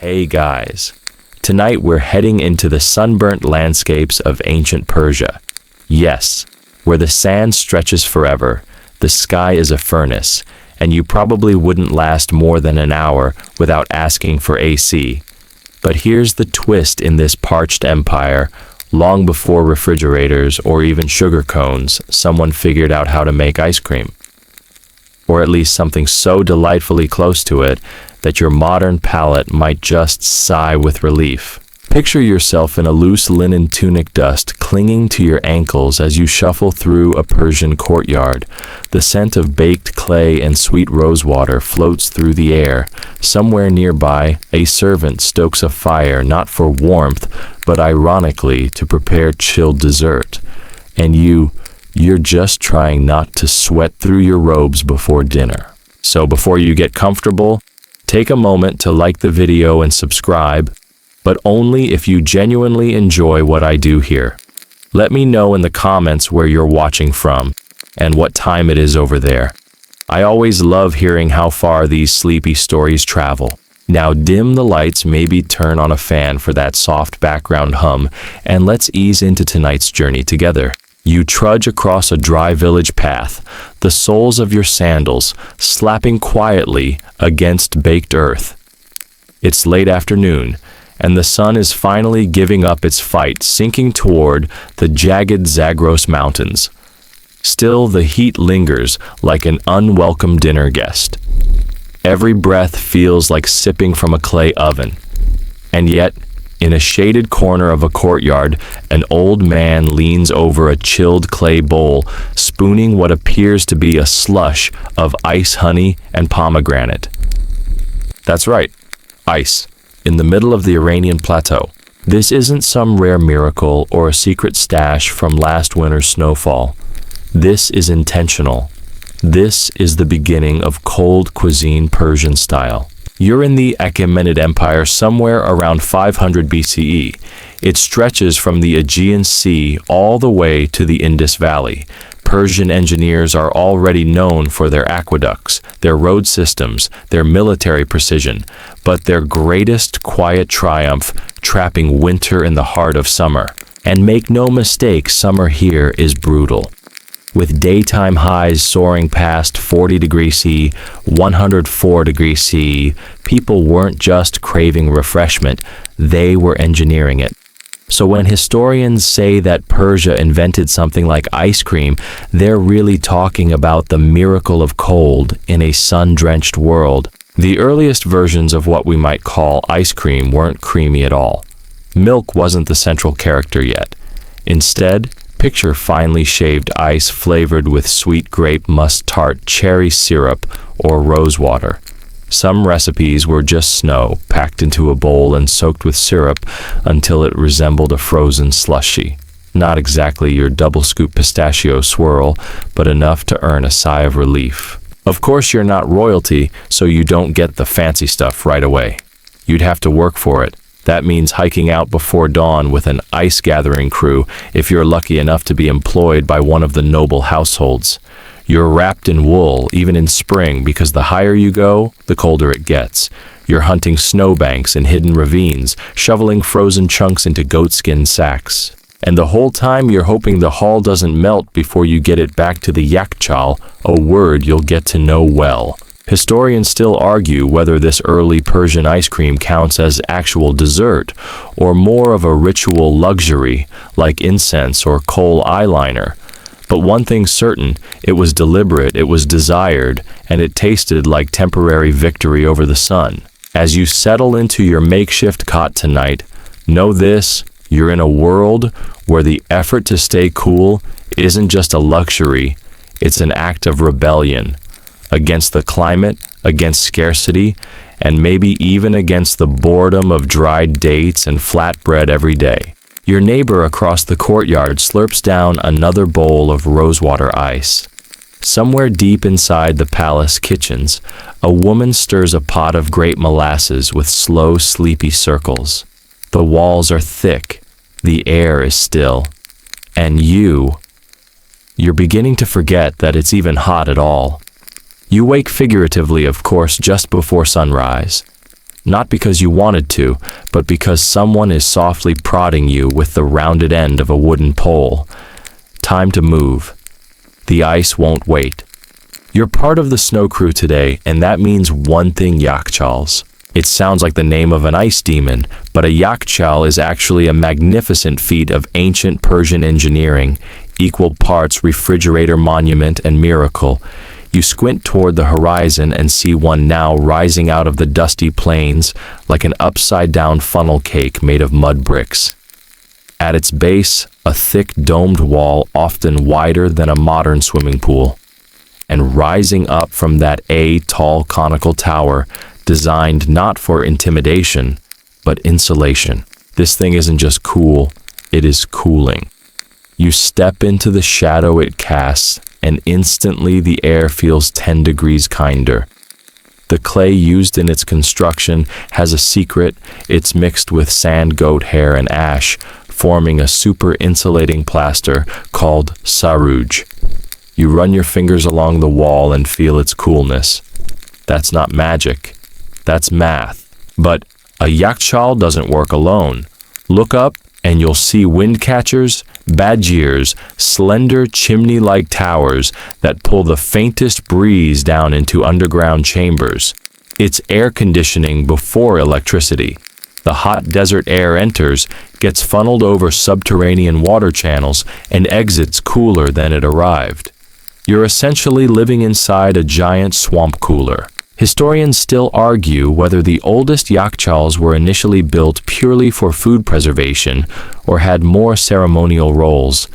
Hey guys, tonight we're heading into the sunburnt landscapes of ancient Persia. Yes, where the sand stretches forever, the sky is a furnace, and you probably wouldn't last more than an hour without asking for AC. But here's the twist in this parched empire. Long before refrigerators or even sugar cones, someone figured out how to make ice cream. Or at least something so delightfully close to it that your modern palate might just sigh with relief. Picture yourself in a loose linen tunic, dust clinging to your ankles as you shuffle through a Persian courtyard. The scent of baked clay and sweet rosewater floats through the air. Somewhere nearby, a servant stokes a fire not for warmth, but ironically to prepare chilled dessert. And you're just trying not to sweat through your robes before dinner. So before you get comfortable, take a moment to like the video and subscribe, but only if you genuinely enjoy what I do here. Let me know in the comments where you're watching from and what time it is over there. I always love hearing how far these sleepy stories travel. Now dim the lights, maybe turn on a fan for that soft background hum, and let's ease into tonight's journey together. You trudge across a dry village path, the soles of your sandals slapping quietly against baked earth. It's late afternoon, and the sun is finally giving up its fight, sinking toward the jagged Zagros Mountains. Still, the heat lingers like an unwelcome dinner guest. Every breath feels like sipping from a clay oven. And yet, in a shaded corner of a courtyard, an old man leans over a chilled clay bowl, spooning what appears to be a slush of ice, honey, and pomegranate. That's right, ice. In the middle of the Iranian plateau. This isn't some rare miracle or a secret stash from last winter's snowfall. This is intentional. This is the beginning of cold cuisine Persian style. You're in the Achaemenid Empire somewhere around 500 BCE. It stretches from the Aegean Sea all the way to the Indus Valley. Persian engineers are already known for their aqueducts, their road systems, their military precision, but their greatest quiet triumph, trapping winter in the heart of summer. And make no mistake, summer here is brutal. With daytime highs soaring past 40 degrees C, 104 degrees C, people weren't just craving refreshment, they were engineering it. So when historians say that Persia invented something like ice cream, they're really talking about the miracle of cold in a sun-drenched world. The earliest versions of what we might call ice cream weren't creamy at all. Milk wasn't the central character yet. Instead, picture finely shaved ice flavored with sweet grape, must tart, cherry syrup, or rose water. Some recipes were just snow, packed into a bowl and soaked with syrup until it resembled a frozen slushie. Not exactly your double-scoop pistachio swirl, but enough to earn a sigh of relief. Of course, you're not royalty, so you don't get the fancy stuff right away. You'd have to work for it. That means hiking out before dawn with an ice-gathering crew if you're lucky enough to be employed by one of the noble households. You're wrapped in wool, even in spring, because the higher you go, the colder it gets. You're hunting snowbanks in hidden ravines, shoveling frozen chunks into goatskin sacks. And the whole time you're hoping the hull doesn't melt before you get it back to the yakchal, a word you'll get to know well. Historians still argue whether this early Persian ice cream counts as actual dessert, or more of a ritual luxury, like incense or kohl eyeliner. But one thing's certain, it was deliberate, it was desired, and it tasted like temporary victory over the sun. As you settle into your makeshift cot tonight, know this, you're in a world where the effort to stay cool isn't just a luxury, it's an act of rebellion. Against the climate, against scarcity, and maybe even against the boredom of dried dates and flatbread every day. Your neighbor across the courtyard slurps down another bowl of rosewater ice. Somewhere deep inside the palace kitchens, a woman stirs a pot of grape molasses with slow, sleepy circles. The walls are thick, the air is still, and you're beginning to forget that it's even hot at all. You wake figuratively, of course, just before sunrise. Not because you wanted to, but because someone is softly prodding you with the rounded end of a wooden pole. Time to move. The ice won't wait. You're part of the snow crew today, and that means one thing, Yakchals. It sounds like the name of an ice demon, but a Yakchal is actually a magnificent feat of ancient Persian engineering, equal parts refrigerator monument and miracle. You squint toward the horizon and see one now rising out of the dusty plains like an upside-down funnel cake made of mud bricks. At its base, a thick domed wall often wider than a modern swimming pool. And rising up from that tall conical tower, designed not for intimidation, but insulation. This thing isn't just cool, it is cooling. You step into the shadow it casts, and instantly the air feels 10 degrees kinder. The clay used in its construction has a secret. It's mixed with sand, goat hair, and ash, forming a super insulating plaster called saruj. You run your fingers along the wall and feel its coolness. That's not magic. That's math. But a Yakchal doesn't work alone. Look up and you'll see wind catchers, badgirs, slender chimney-like towers that pull the faintest breeze down into underground chambers. It's air conditioning before electricity. The hot desert air enters, gets funneled over subterranean water channels, and exits cooler than it arrived. You're essentially living inside a giant swamp cooler. Historians still argue whether the oldest Yakchals were initially built purely for food preservation or had more ceremonial roles.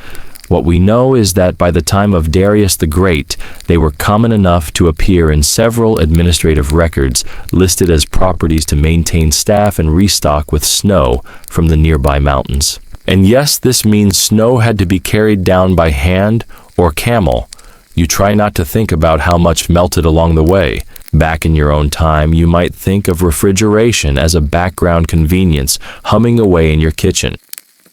What we know is that by the time of Darius the Great, they were common enough to appear in several administrative records listed as properties to maintain staff and restock with snow from the nearby mountains. And yes, this means snow had to be carried down by hand or camel. You try not to think about how much melted along the way. Back in your own time, you might think of refrigeration as a background convenience humming away in your kitchen.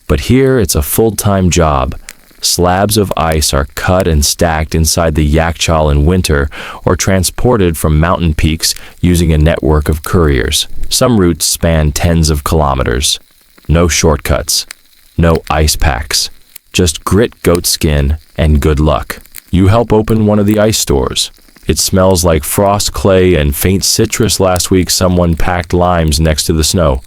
But here it's a full-time job. Slabs of ice are cut and stacked inside the Yakchal in winter or transported from mountain peaks using a network of couriers. Some routes span tens of kilometers. No shortcuts. No ice packs. Just grit, goat skin, and good luck. You help open one of the ice stores. It smells like frost clay and faint citrus. Last week someone packed limes next to the snow.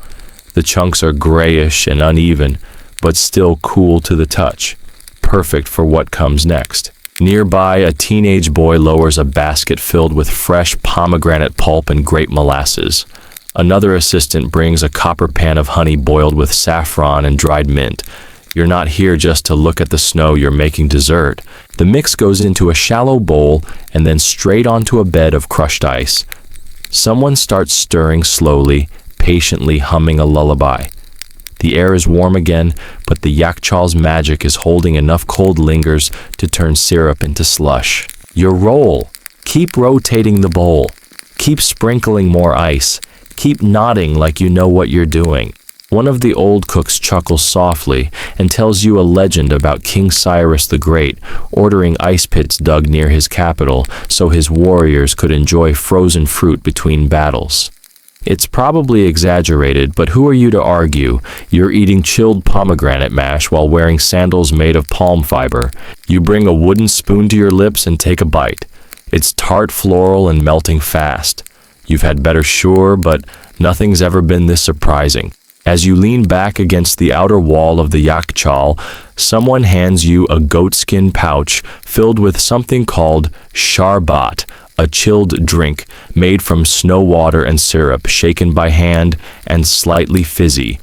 The chunks are grayish and uneven, but still cool to the touch. Perfect for what comes next. Nearby, a teenage boy lowers a basket filled with fresh pomegranate pulp and grape molasses. Another assistant brings a copper pan of honey boiled with saffron and dried mint. You're not here just to look at the snow, you're making dessert. The mix goes into a shallow bowl and then straight onto a bed of crushed ice. Someone starts stirring slowly, patiently humming a lullaby. The air is warm again, but the Yakchal's magic is holding enough cold lingers to turn syrup into slush. Your roll. Keep rotating the bowl. Keep sprinkling more ice. Keep nodding like you know what you're doing. One of the old cooks chuckles softly and tells you a legend about King Cyrus the Great ordering ice pits dug near his capital so his warriors could enjoy frozen fruit between battles. It's probably exaggerated, but who are you to argue? You're eating chilled pomegranate mash while wearing sandals made of palm fiber. You bring a wooden spoon to your lips and take a bite. It's tart, floral, and melting fast. You've had better, sure, but nothing's ever been this surprising. As you lean back against the outer wall of the Yakchal, someone hands you a goatskin pouch filled with something called sharbat, a chilled drink made from snow water and syrup, shaken by hand and slightly fizzy.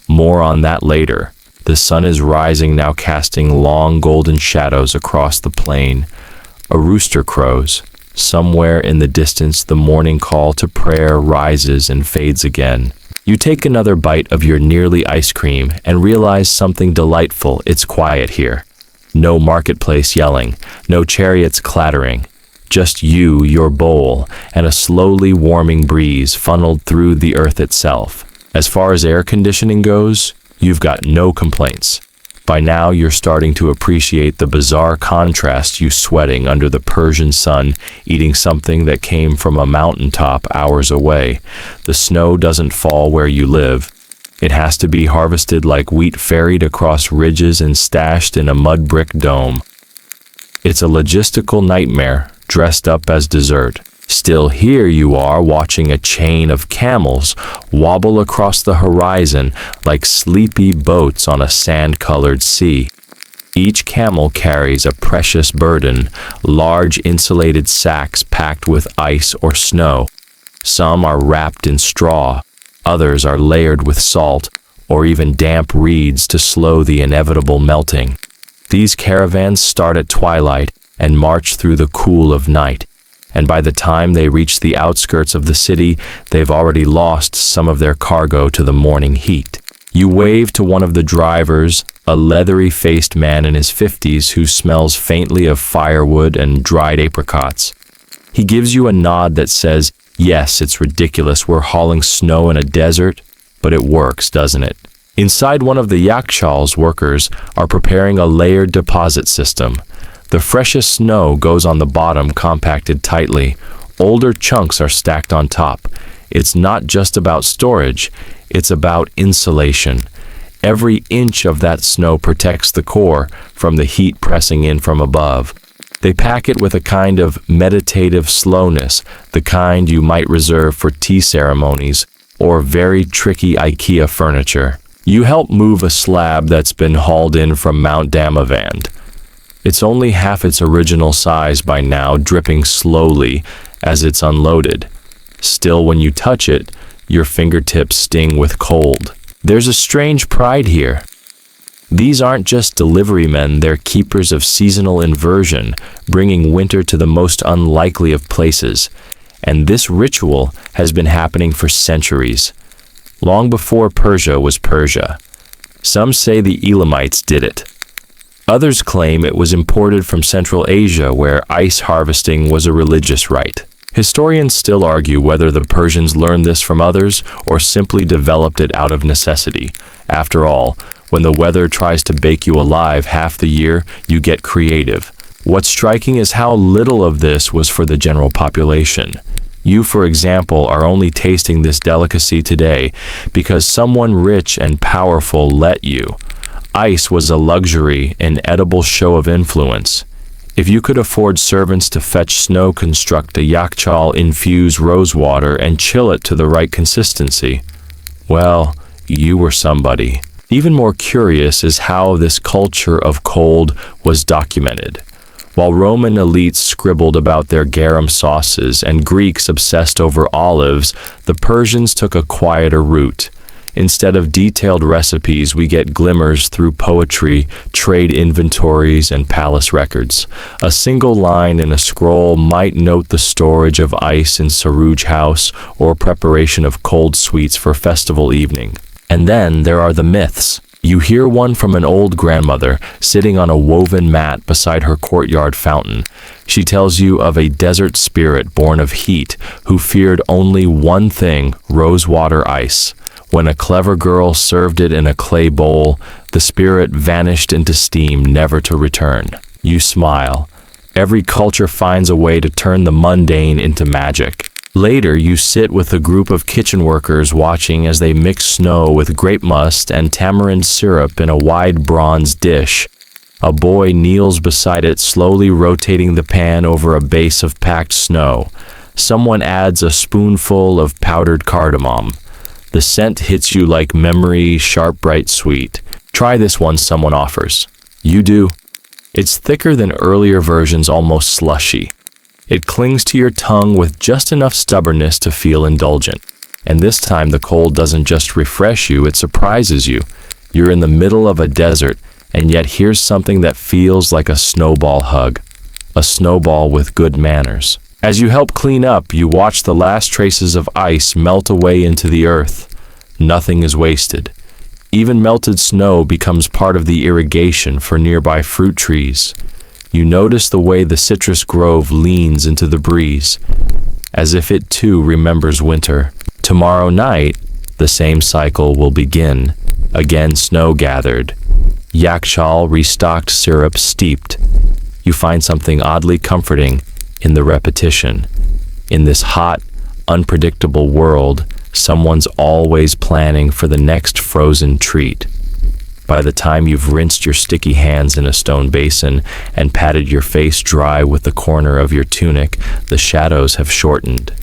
More on that later. The sun is rising now, casting long golden shadows across the plain. A rooster crows. Somewhere in the distance, the morning call to prayer rises and fades again. You take another bite of your nearly ice cream and realize something delightful. It's quiet here. No marketplace yelling, no chariots clattering. Just you, your bowl, and a slowly warming breeze funneled through the earth itself. As far as air conditioning goes, you've got no complaints. By now, you're starting to appreciate the bizarre contrast, you sweating under the Persian sun, eating something that came from a mountaintop hours away. The snow doesn't fall where you live. It has to be harvested like wheat, ferried across ridges and stashed in a mud brick dome. It's a logistical nightmare, dressed up as dessert. Still, here you are watching a chain of camels wobble across the horizon like sleepy boats on a sand-colored sea. Each camel carries a precious burden, large insulated sacks packed with ice or snow. Some are wrapped in straw, others are layered with salt or even damp reeds to slow the inevitable melting. These caravans start at twilight and march through the cool of night. And by the time they reach the outskirts of the city, they've already lost some of their cargo to the morning heat. You wave to one of the drivers, a leathery-faced man in his 50s who smells faintly of firewood and dried apricots. He gives you a nod that says, "Yes, it's ridiculous, we're hauling snow in a desert," but it works, doesn't it? Inside one of the yakshals, workers are preparing a layered deposit system. The freshest snow goes on the bottom, compacted tightly. Older chunks are stacked on top. It's not just about storage, it's about insulation. Every inch of that snow protects the core from the heat pressing in from above. They pack it with a kind of meditative slowness, the kind you might reserve for tea ceremonies or very tricky IKEA furniture. You help move a slab that's been hauled in from Mount Damavand. It's only half its original size by now, dripping slowly as it's unloaded. Still, when you touch it, your fingertips sting with cold. There's a strange pride here. These aren't just delivery men, they're keepers of seasonal inversion, bringing winter to the most unlikely of places. And this ritual has been happening for centuries, long before Persia was Persia. Some say the Elamites did it. Others claim it was imported from Central Asia, where ice harvesting was a religious rite. Historians still argue whether the Persians learned this from others or simply developed it out of necessity. After all, when the weather tries to bake you alive half the year, you get creative. What's striking is how little of this was for the general population. You, for example, are only tasting this delicacy today because someone rich and powerful let you. Ice was a luxury, an edible show of influence. If you could afford servants to fetch snow, construct a yakchal, infuse rose water, and chill it to the right consistency, well, you were somebody. Even more curious is how this culture of cold was documented. While Roman elites scribbled about their garum sauces and Greeks obsessed over olives, the Persians took a quieter route. Instead of detailed recipes, we get glimmers through poetry, trade inventories, and palace records. A single line in a scroll might note the storage of ice in Saruj house or preparation of cold sweets for festival evening. And then there are the myths. You hear one from an old grandmother sitting on a woven mat beside her courtyard fountain. She tells you of a desert spirit born of heat who feared only one thing: rosewater ice. When a clever girl served it in a clay bowl, the spirit vanished into steam, never to return. You smile. Every culture finds a way to turn the mundane into magic. Later, you sit with a group of kitchen workers watching as they mix snow with grape must and tamarind syrup in a wide bronze dish. A boy kneels beside it, slowly rotating the pan over a base of packed snow. Someone adds a spoonful of powdered cardamom. The scent hits you like memory, sharp, bright, sweet. Try this one, someone offers. You do. It's thicker than earlier versions, almost slushy. It clings to your tongue with just enough stubbornness to feel indulgent. And this time the cold doesn't just refresh you, it surprises you. You're in the middle of a desert, and yet here's something that feels like a snowball hug. A snowball with good manners. As you help clean up, you watch the last traces of ice melt away into the earth. Nothing is wasted. Even melted snow becomes part of the irrigation for nearby fruit trees. You notice the way the citrus grove leans into the breeze, as if it too remembers winter. Tomorrow night, the same cycle will begin. Again snow gathered, yakshal restocked syrup steeped. You find something oddly comforting in the repetition. In this hot, unpredictable world, someone's always planning for the next frozen treat. By the time you've rinsed your sticky hands in a stone basin and patted your face dry with the corner of your tunic, the shadows have shortened.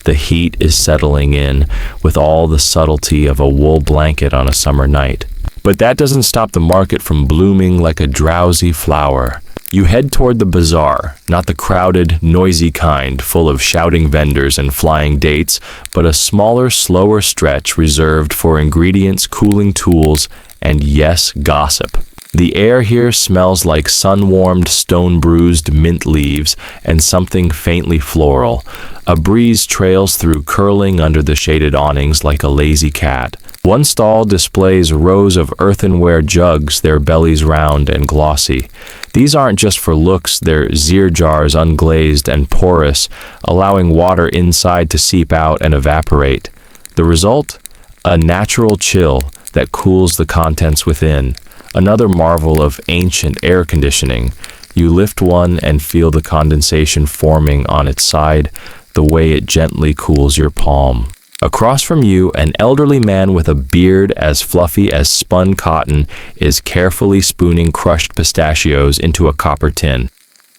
The heat is settling in with all the subtlety of a wool blanket on a summer night. But that doesn't stop the market from blooming like a drowsy flower. You head toward the bazaar, not the crowded, noisy kind, full of shouting vendors and flying dates, but a smaller, slower stretch reserved for ingredients, cooling tools, and yes, gossip. The air here smells like sun-warmed, stone-bruised mint leaves and something faintly floral. A breeze trails through, curling under the shaded awnings like a lazy cat. One stall displays rows of earthenware jugs, their bellies round and glossy. These aren't just for looks, they're zir jars unglazed and porous, allowing water inside to seep out and evaporate. The result? A natural chill that cools the contents within. Another marvel of ancient air conditioning. You lift one and feel the condensation forming on its side, the way it gently cools your palm. Across from you, an elderly man with a beard as fluffy as spun cotton is carefully spooning crushed pistachios into a copper tin.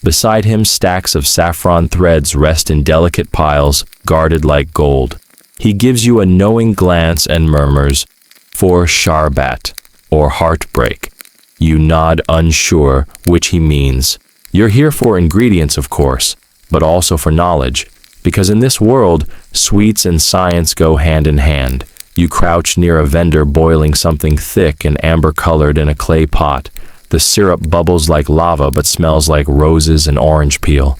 Beside him, stacks of saffron threads rest in delicate piles, guarded like gold. He gives you a knowing glance and murmurs, "For sharbat," or heartbreak. You nod, unsure which he means. You're here for ingredients, of course, but also for knowledge. Because in this world, sweets and science go hand in hand. You crouch near a vendor boiling something thick and amber-colored in a clay pot. The syrup bubbles like lava but smells like roses and orange peel.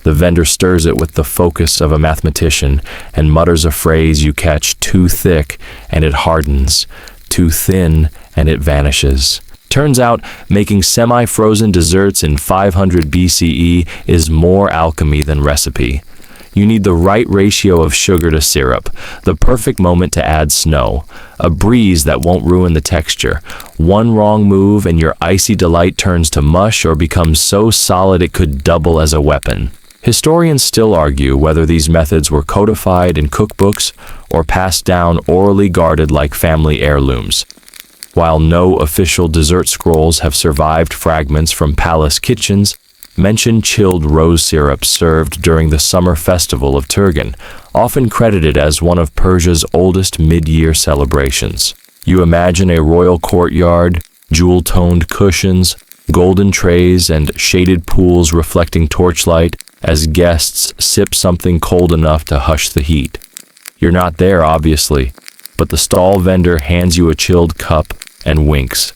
The vendor stirs it with the focus of a mathematician and mutters a phrase you catch: too thick, and it hardens. Too thin, and it vanishes. Turns out, making semi-frozen desserts in 500 BCE is more alchemy than recipe. You need the right ratio of sugar to syrup, the perfect moment to add snow, a breeze that won't ruin the texture. One wrong move and your icy delight turns to mush or becomes so solid it could double as a weapon. Historians still argue whether these methods were codified in cookbooks or passed down orally guarded like family heirlooms. While no official dessert scrolls have survived fragments from palace kitchens, mention chilled rose syrup served during the summer festival of Turgan, often credited as one of Persia's oldest mid-year celebrations. You imagine a royal courtyard, jewel-toned cushions, golden trays, and shaded pools reflecting torchlight as guests sip something cold enough to hush the heat. You're not there, obviously, but the stall vendor hands you a chilled cup and winks.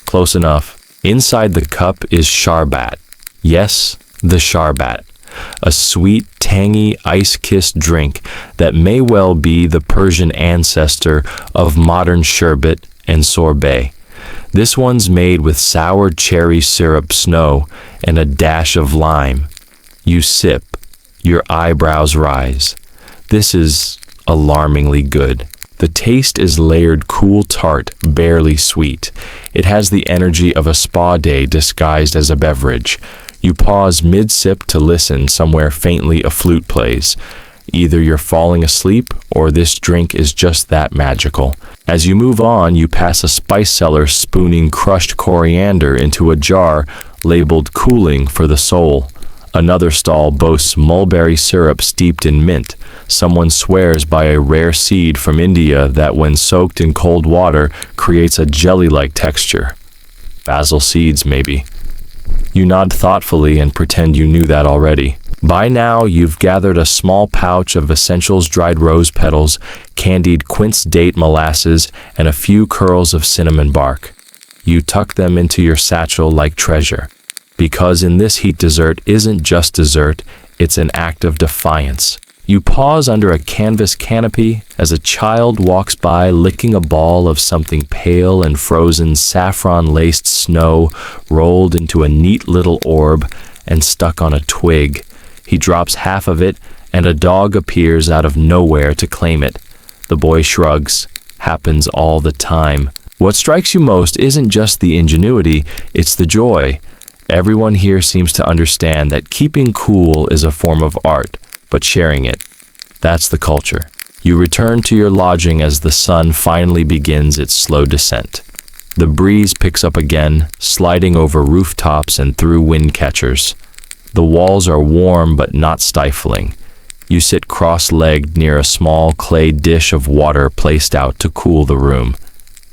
Close enough. Inside the cup is sharbat. Yes, the sharbat. A sweet, tangy, ice-kissed drink that may well be the Persian ancestor of modern sherbet and sorbet. This one's made with sour cherry syrup snow and a dash of lime. You sip. Your eyebrows rise. This is alarmingly good. The taste is layered cool tart, barely sweet. It has the energy of a spa day disguised as a beverage. You pause mid-sip to listen. Somewhere faintly a flute plays. Either you're falling asleep or this drink is just that magical. As you move on, you pass a spice seller spooning crushed coriander into a jar labeled cooling for the soul. Another stall boasts mulberry syrup steeped in mint. Someone swears by a rare seed from India that when soaked in cold water creates a jelly-like texture. Basil seeds, maybe. You nod thoughtfully and pretend you knew that already. By now, you've gathered a small pouch of essentials: dried rose petals, candied quince date molasses, and a few curls of cinnamon bark. You tuck them into your satchel like treasure. Because in this heat, dessert isn't just dessert, it's an act of defiance. You pause under a canvas canopy as a child walks by licking a ball of something pale and frozen, saffron-laced snow rolled into a neat little orb and stuck on a twig. He drops half of it and a dog appears out of nowhere to claim it. The boy shrugs. Happens all the time. What strikes you most isn't just the ingenuity, it's the joy. Everyone here seems to understand that keeping cool is a form of art, but sharing it, that's the culture. You return to your lodging as the sun finally begins its slow descent. The breeze picks up again, sliding over rooftops and through wind catchers. The walls are warm but not stifling. You sit cross-legged near a small clay dish of water placed out to cool the room.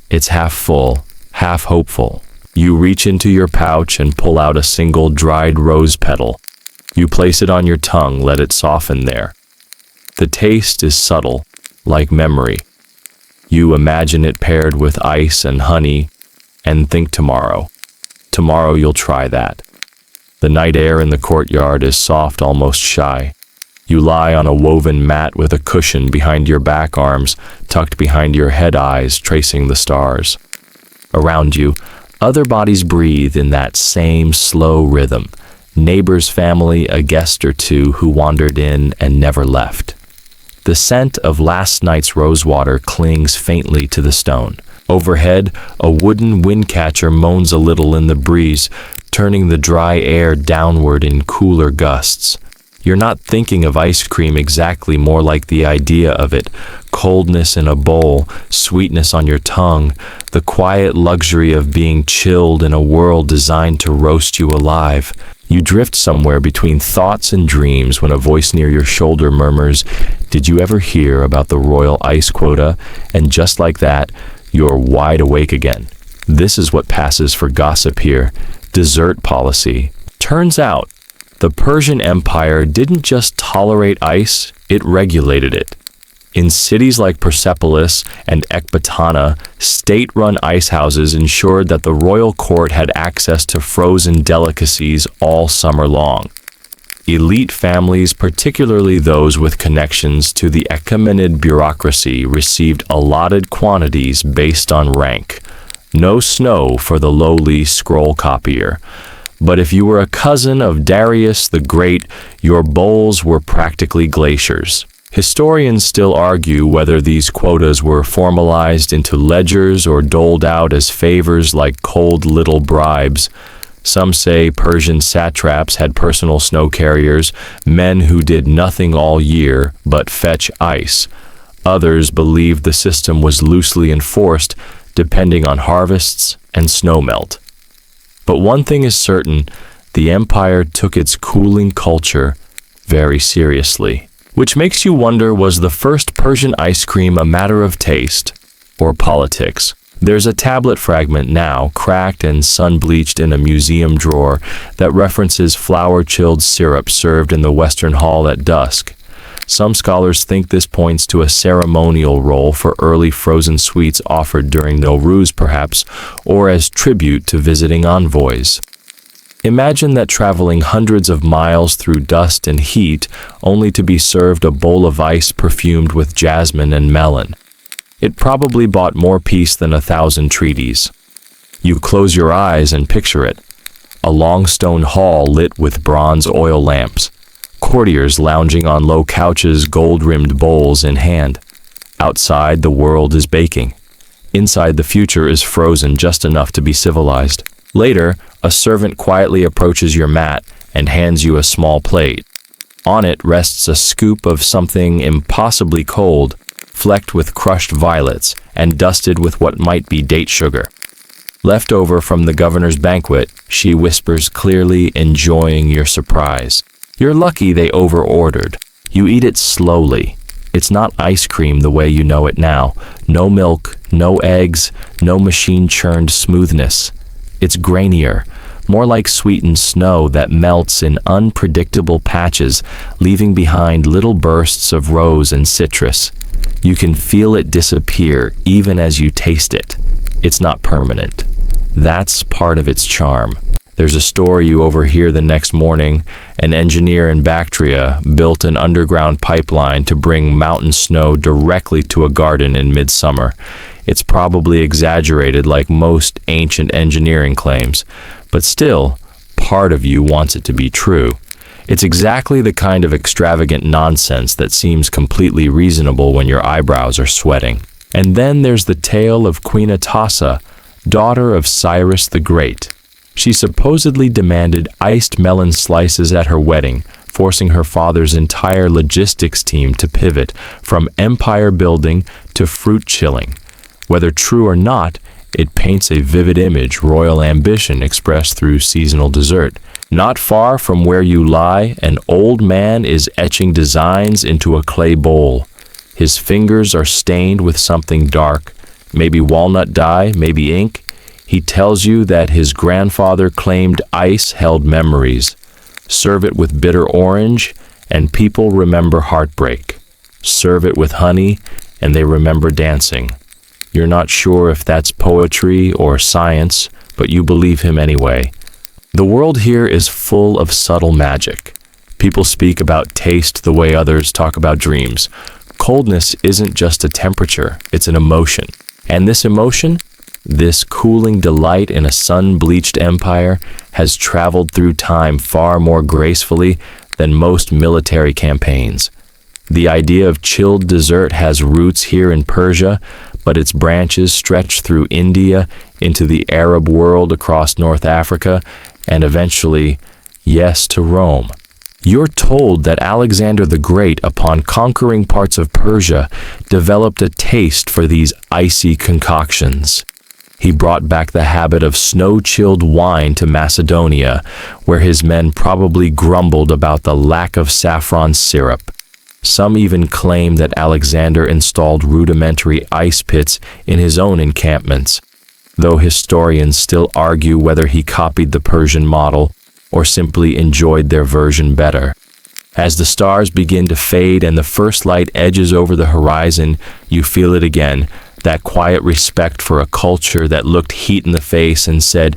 It's half full, half hopeful. You reach into your pouch and pull out a single dried rose petal. You place it on your tongue, let it soften there. The taste is subtle, like memory. You imagine it paired with ice and honey, and think tomorrow. Tomorrow you'll try that. The night air in the courtyard is soft, almost shy. You lie on a woven mat with a cushion behind your back arms, tucked behind your head eyes, tracing the stars. Around you, other bodies breathe in that same slow rhythm. Neighbors, family, a guest or two who wandered in and never left. The scent of last night's rosewater clings faintly to the stone. Overhead, a wooden wind catcher moans a little in the breeze, turning the dry air downward in cooler gusts. You're not thinking of ice cream exactly, more like the idea of it. Coldness in a bowl, sweetness on your tongue, the quiet luxury of being chilled in a world designed to roast you alive. You drift somewhere between thoughts and dreams when a voice near your shoulder murmurs, "Did you ever hear about the royal ice quota?" And just like that, you're wide awake again. This is what passes for gossip here. Dessert policy. Turns out, the Persian Empire didn't just tolerate ice, it regulated it. In cities like Persepolis and Ecbatana, state-run ice houses ensured that the royal court had access to frozen delicacies all summer long. Elite families, particularly those with connections to the Achaemenid bureaucracy, received allotted quantities based on rank. No snow for the lowly scroll copier. But if you were a cousin of Darius the Great, your bowls were practically glaciers. Historians still argue whether these quotas were formalized into ledgers or doled out as favors like cold little bribes. Some say Persian satraps had personal snow carriers, men who did nothing all year but fetch ice. Others believed the system was loosely enforced, depending on harvests and snowmelt. But one thing is certain, the empire took its cooling culture very seriously. Which makes you wonder, was the first Persian ice cream a matter of taste or politics? There's a tablet fragment now, cracked and sun-bleached in a museum drawer, that references flour-chilled syrup served in the Western Hall at dusk. Some scholars think this points to a ceremonial role for early frozen sweets offered during Nowruz perhaps, or as tribute to visiting envoys. Imagine that traveling hundreds of miles through dust and heat only to be served a bowl of ice perfumed with jasmine and melon. It probably bought more peace than 1,000 treaties. You close your eyes and picture it. A long stone hall lit with bronze oil lamps. Courtiers lounging on low couches, gold-rimmed bowls in hand. Outside, the world is baking. Inside, the future is frozen just enough to be civilized. Later, a servant quietly approaches your mat and hands you a small plate. On it rests a scoop of something impossibly cold, flecked with crushed violets and dusted with what might be date sugar. Left over from the governor's banquet, she whispers clearly, enjoying your surprise. You're lucky they over-ordered. You eat it slowly. It's not ice cream the way you know it now. No milk, no eggs, no machine-churned smoothness. It's grainier, more like sweetened snow that melts in unpredictable patches, leaving behind little bursts of rose and citrus. You can feel it disappear even as you taste it. It's not permanent. That's part of its charm. There's a story you overhear the next morning. An engineer in Bactria built an underground pipeline to bring mountain snow directly to a garden in midsummer. It's probably exaggerated like most ancient engineering claims, but still, part of you wants it to be true. It's exactly the kind of extravagant nonsense that seems completely reasonable when your eyebrows are sweating. And then there's the tale of Queen Atassa, daughter of Cyrus the Great. She supposedly demanded iced melon slices at her wedding, forcing her father's entire logistics team to pivot from empire building to fruit chilling. Whether true or not, it paints a vivid image, royal ambition expressed through seasonal dessert. Not far from where you lie, an old man is etching designs into a clay bowl. His fingers are stained with something dark, maybe walnut dye, maybe ink. He tells you that his grandfather claimed ice held memories. Serve it with bitter orange, and people remember heartbreak. Serve it with honey, and they remember dancing. You're not sure if that's poetry or science, but you believe him anyway. The world here is full of subtle magic. People speak about taste the way others talk about dreams. Coldness isn't just a temperature, it's an emotion. And this emotion, this cooling delight in a sun-bleached empire, has traveled through time far more gracefully than most military campaigns. The idea of chilled dessert has roots here in Persia, but its branches stretch through India into the Arab world across North Africa, and eventually, yes, to Rome. You're told that Alexander the Great, upon conquering parts of Persia, developed a taste for these icy concoctions. He brought back the habit of snow-chilled wine to Macedonia, where his men probably grumbled about the lack of saffron syrup. Some even claim that Alexander installed rudimentary ice pits in his own encampments, though historians still argue whether he copied the Persian model or simply enjoyed their version better. As the stars begin to fade and the first light edges over the horizon, you feel it again, that quiet respect for a culture that looked heat in the face and said,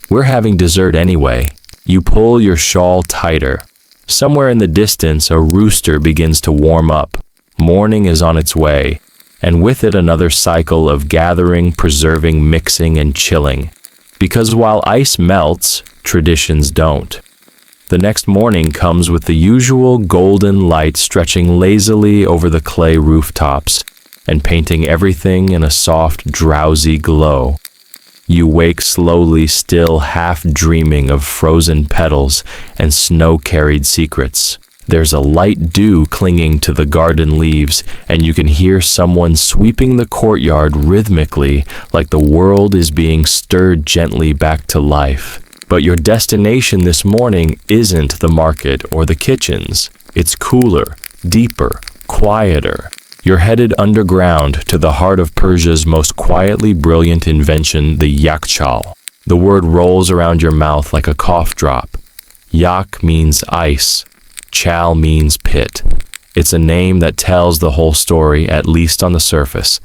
"We're having dessert anyway." You pull your shawl tighter. Somewhere in the distance, a rooster begins to warm up. Morning is on its way, and with it another cycle of gathering, preserving, mixing, and chilling. Because while ice melts, traditions don't. The next morning comes with the usual golden light stretching lazily over the clay rooftops and painting everything in a soft, drowsy glow. You wake slowly, still half dreaming of frozen petals and snow-carried secrets. There's a light dew clinging to the garden leaves, and you can hear someone sweeping the courtyard rhythmically, like the world is being stirred gently back to life. But your destination this morning isn't the market or the kitchens. It's cooler, deeper, quieter. You're headed underground to the heart of Persia's most quietly brilliant invention, the yakchal. The word rolls around your mouth like a cough drop. Yak means ice. Chal means pit. It's a name that tells the whole story, at least on the surface.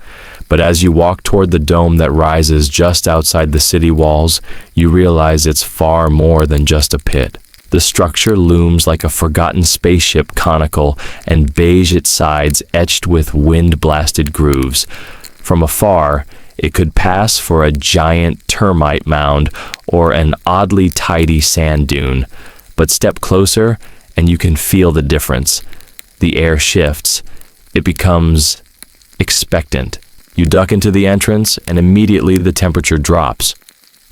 But as you walk toward the dome that rises just outside the city walls, you realize it's far more than just a pit. The structure looms like a forgotten spaceship, conical and beige its sides etched with wind-blasted grooves. From afar, it could pass for a giant termite mound or an oddly tidy sand dune. But step closer, and you can feel the difference. The air shifts. It becomes expectant. You duck into the entrance, and immediately the temperature drops.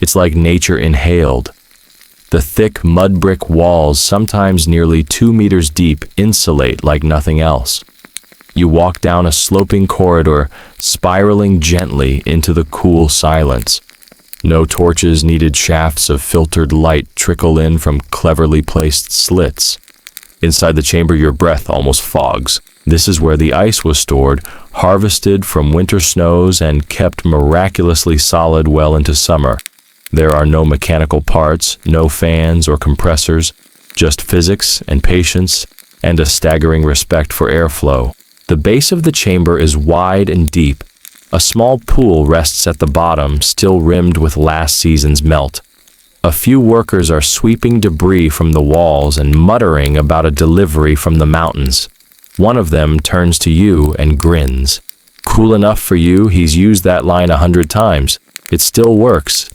It's like nature inhaled. The thick mud brick walls, sometimes nearly 2 meters deep, insulate like nothing else. You walk down a sloping corridor, spiraling gently into the cool silence. No torches needed, shafts of filtered light trickle in from cleverly placed slits. Inside the chamber, your breath almost fogs. This is where the ice was stored, harvested from winter snows and kept miraculously solid well into summer. There are no mechanical parts, no fans or compressors, just physics and patience and a staggering respect for airflow. The base of the chamber is wide and deep. A small pool rests at the bottom, still rimmed with last season's melt. A few workers are sweeping debris from the walls and muttering about a delivery from the mountains. One of them turns to you and grins. Cool enough for you, he's used that line 100 times. It still works.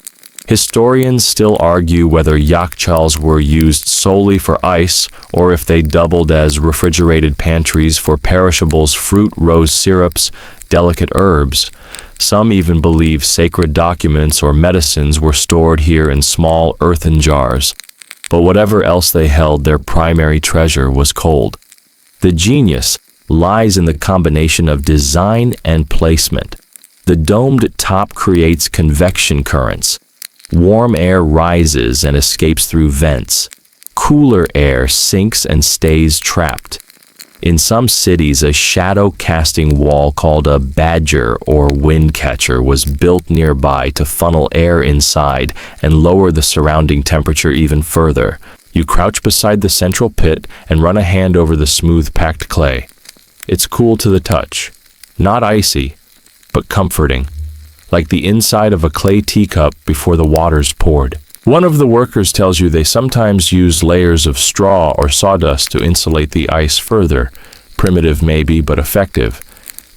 Historians still argue whether yakchals were used solely for ice or if they doubled as refrigerated pantries for perishables, fruit, rose syrups, delicate herbs. Some even believe sacred documents or medicines were stored here in small earthen jars. But whatever else they held, their primary treasure was cold. The genius lies in the combination of design and placement. The domed top creates convection currents. Warm air rises and escapes through vents. Cooler air sinks and stays trapped. In some cities, a shadow-casting wall called a badger or wind catcher was built nearby to funnel air inside and lower the surrounding temperature even further. You crouch beside the central pit and run a hand over the smooth packed clay. It's cool to the touch, not icy, but comforting, like the inside of a clay teacup before the water's poured. One of the workers tells you they sometimes use layers of straw or sawdust to insulate the ice further. Primitive maybe, but effective.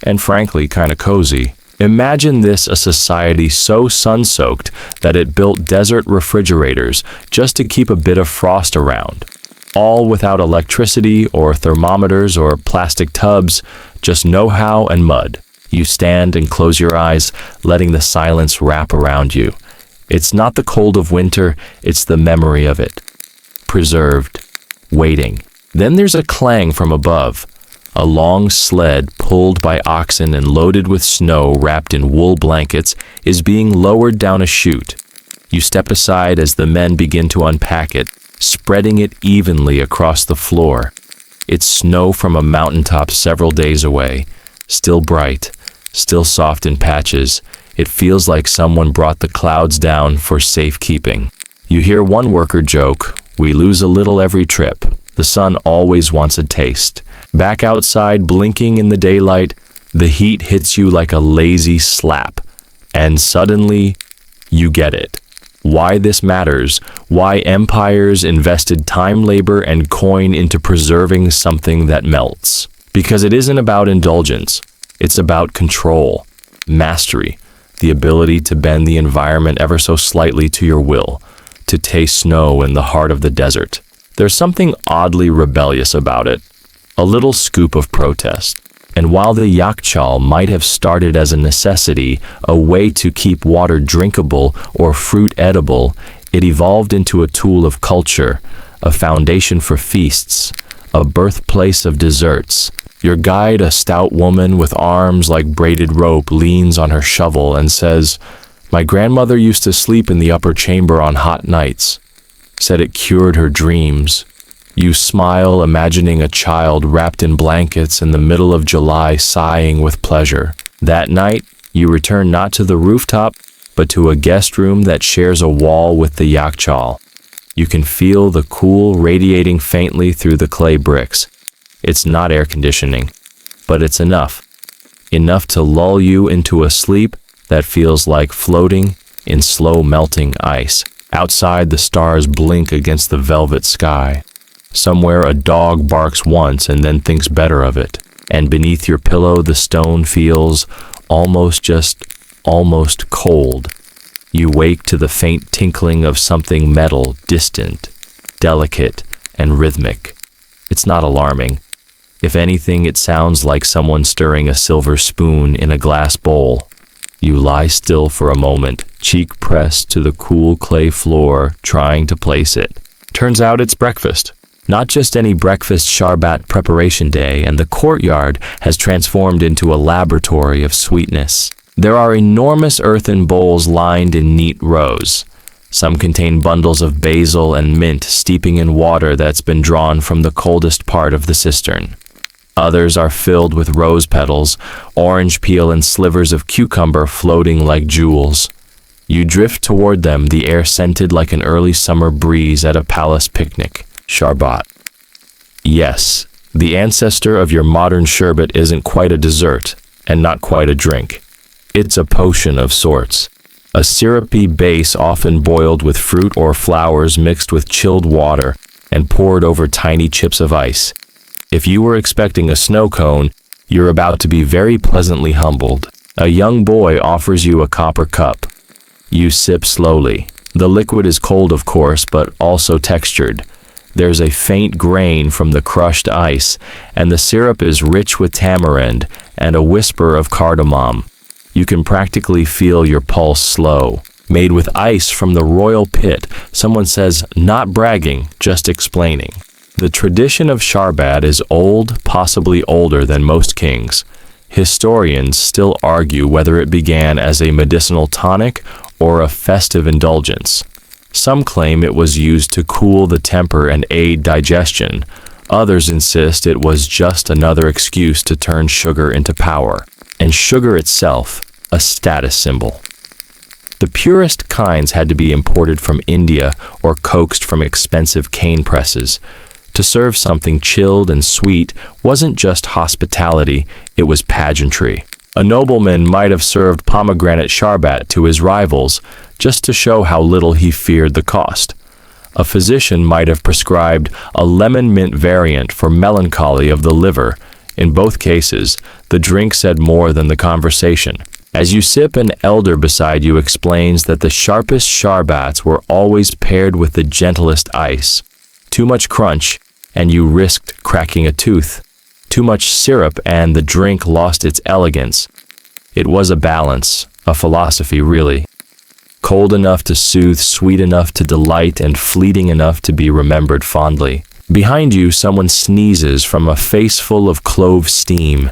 And frankly, kind of cozy. Imagine this: a society so sun-soaked that it built desert refrigerators just to keep a bit of frost around. All without electricity or thermometers or plastic tubs, just know-how and mud. You stand and close your eyes, letting the silence wrap around you. It's not the cold of winter, it's the memory of it. Preserved, waiting. Then there's a clang from above. A long sled pulled by oxen and loaded with snow wrapped in wool blankets is being lowered down a chute. You step aside as the men begin to unpack it, spreading it evenly across the floor. It's snow from a mountaintop several days away, still bright, still soft in patches. It feels like someone brought the clouds down for safekeeping. You hear one worker joke, "We lose a little every trip. The sun always wants a taste." Back outside, blinking in the daylight, the heat hits you like a lazy slap. And suddenly, you get it. Why this matters, why empires invested time, labor, and coin into preserving something that melts. Because it isn't about indulgence. It's about control, mastery, the ability to bend the environment ever so slightly to your will, to taste snow in the heart of the desert. There's something oddly rebellious about it, a little scoop of protest. And while the yakchal might have started as a necessity, a way to keep water drinkable or fruit edible, it evolved into a tool of culture, a foundation for feasts, a birthplace of desserts. Your guide, a stout woman with arms like braided rope, leans on her shovel and says, "My grandmother used to sleep in the upper chamber on hot nights. Said it cured her dreams." You smile, imagining a child wrapped in blankets in the middle of July, sighing with pleasure. That night, you return not to the rooftop, but to a guest room that shares a wall with the yakchal. You can feel the cool radiating faintly through the clay bricks. It's not air conditioning, but it's enough. Enough to lull you into a sleep that feels like floating in slow melting ice. Outside, the stars blink against the velvet sky. Somewhere a dog barks once and then thinks better of it. And beneath your pillow, the stone feels almost cold. You wake to the faint tinkling of something metal, distant, delicate, and rhythmic. It's not alarming. If anything, it sounds like someone stirring a silver spoon in a glass bowl. You lie still for a moment, cheek pressed to the cool clay floor, trying to place it. Turns out it's breakfast. Not just any breakfast, Sharbat preparation day, and the courtyard has transformed into a laboratory of sweetness. There are enormous earthen bowls lined in neat rows. Some contain bundles of basil and mint steeping in water that's been drawn from the coldest part of the cistern. Others are filled with rose petals, orange peel, and slivers of cucumber floating like jewels. You drift toward them, the air scented like an early summer breeze at a palace picnic. Sharbat. Yes, the ancestor of your modern sherbet isn't quite a dessert, and not quite a drink. It's a potion of sorts. A syrupy base often boiled with fruit or flowers mixed with chilled water and poured over tiny chips of ice. If you were expecting a snow cone, you're about to be very pleasantly humbled. A young boy offers you a copper cup. You sip slowly. The liquid is cold, of course, but also textured. There's a faint grain from the crushed ice, and the syrup is rich with tamarind and a whisper of cardamom. You can practically feel your pulse slow. Made with ice from the royal pit, someone says, not bragging, just explaining. The tradition of sharbat is old, possibly older than most kings. Historians still argue whether it began as a medicinal tonic or a festive indulgence. Some claim it was used to cool the temper and aid digestion. Others insist it was just another excuse to turn sugar into power, and sugar itself a status symbol. The purest kinds had to be imported from India or coaxed from expensive cane presses. To serve something chilled and sweet wasn't just hospitality, it was pageantry. A nobleman might have served pomegranate sharbat to his rivals just to show how little he feared the cost. A physician might have prescribed a lemon mint variant for melancholy of the liver. In both cases, the drink said more than the conversation. As you sip, an elder beside you explains that the sharpest sharbats were always paired with the gentlest ice. Too much crunch, and you risked cracking a tooth. Too much syrup, and the drink lost its elegance. It was a balance, a philosophy really. Cold enough to soothe, sweet enough to delight, and fleeting enough to be remembered fondly. Behind you, someone sneezes from a face full of clove steam.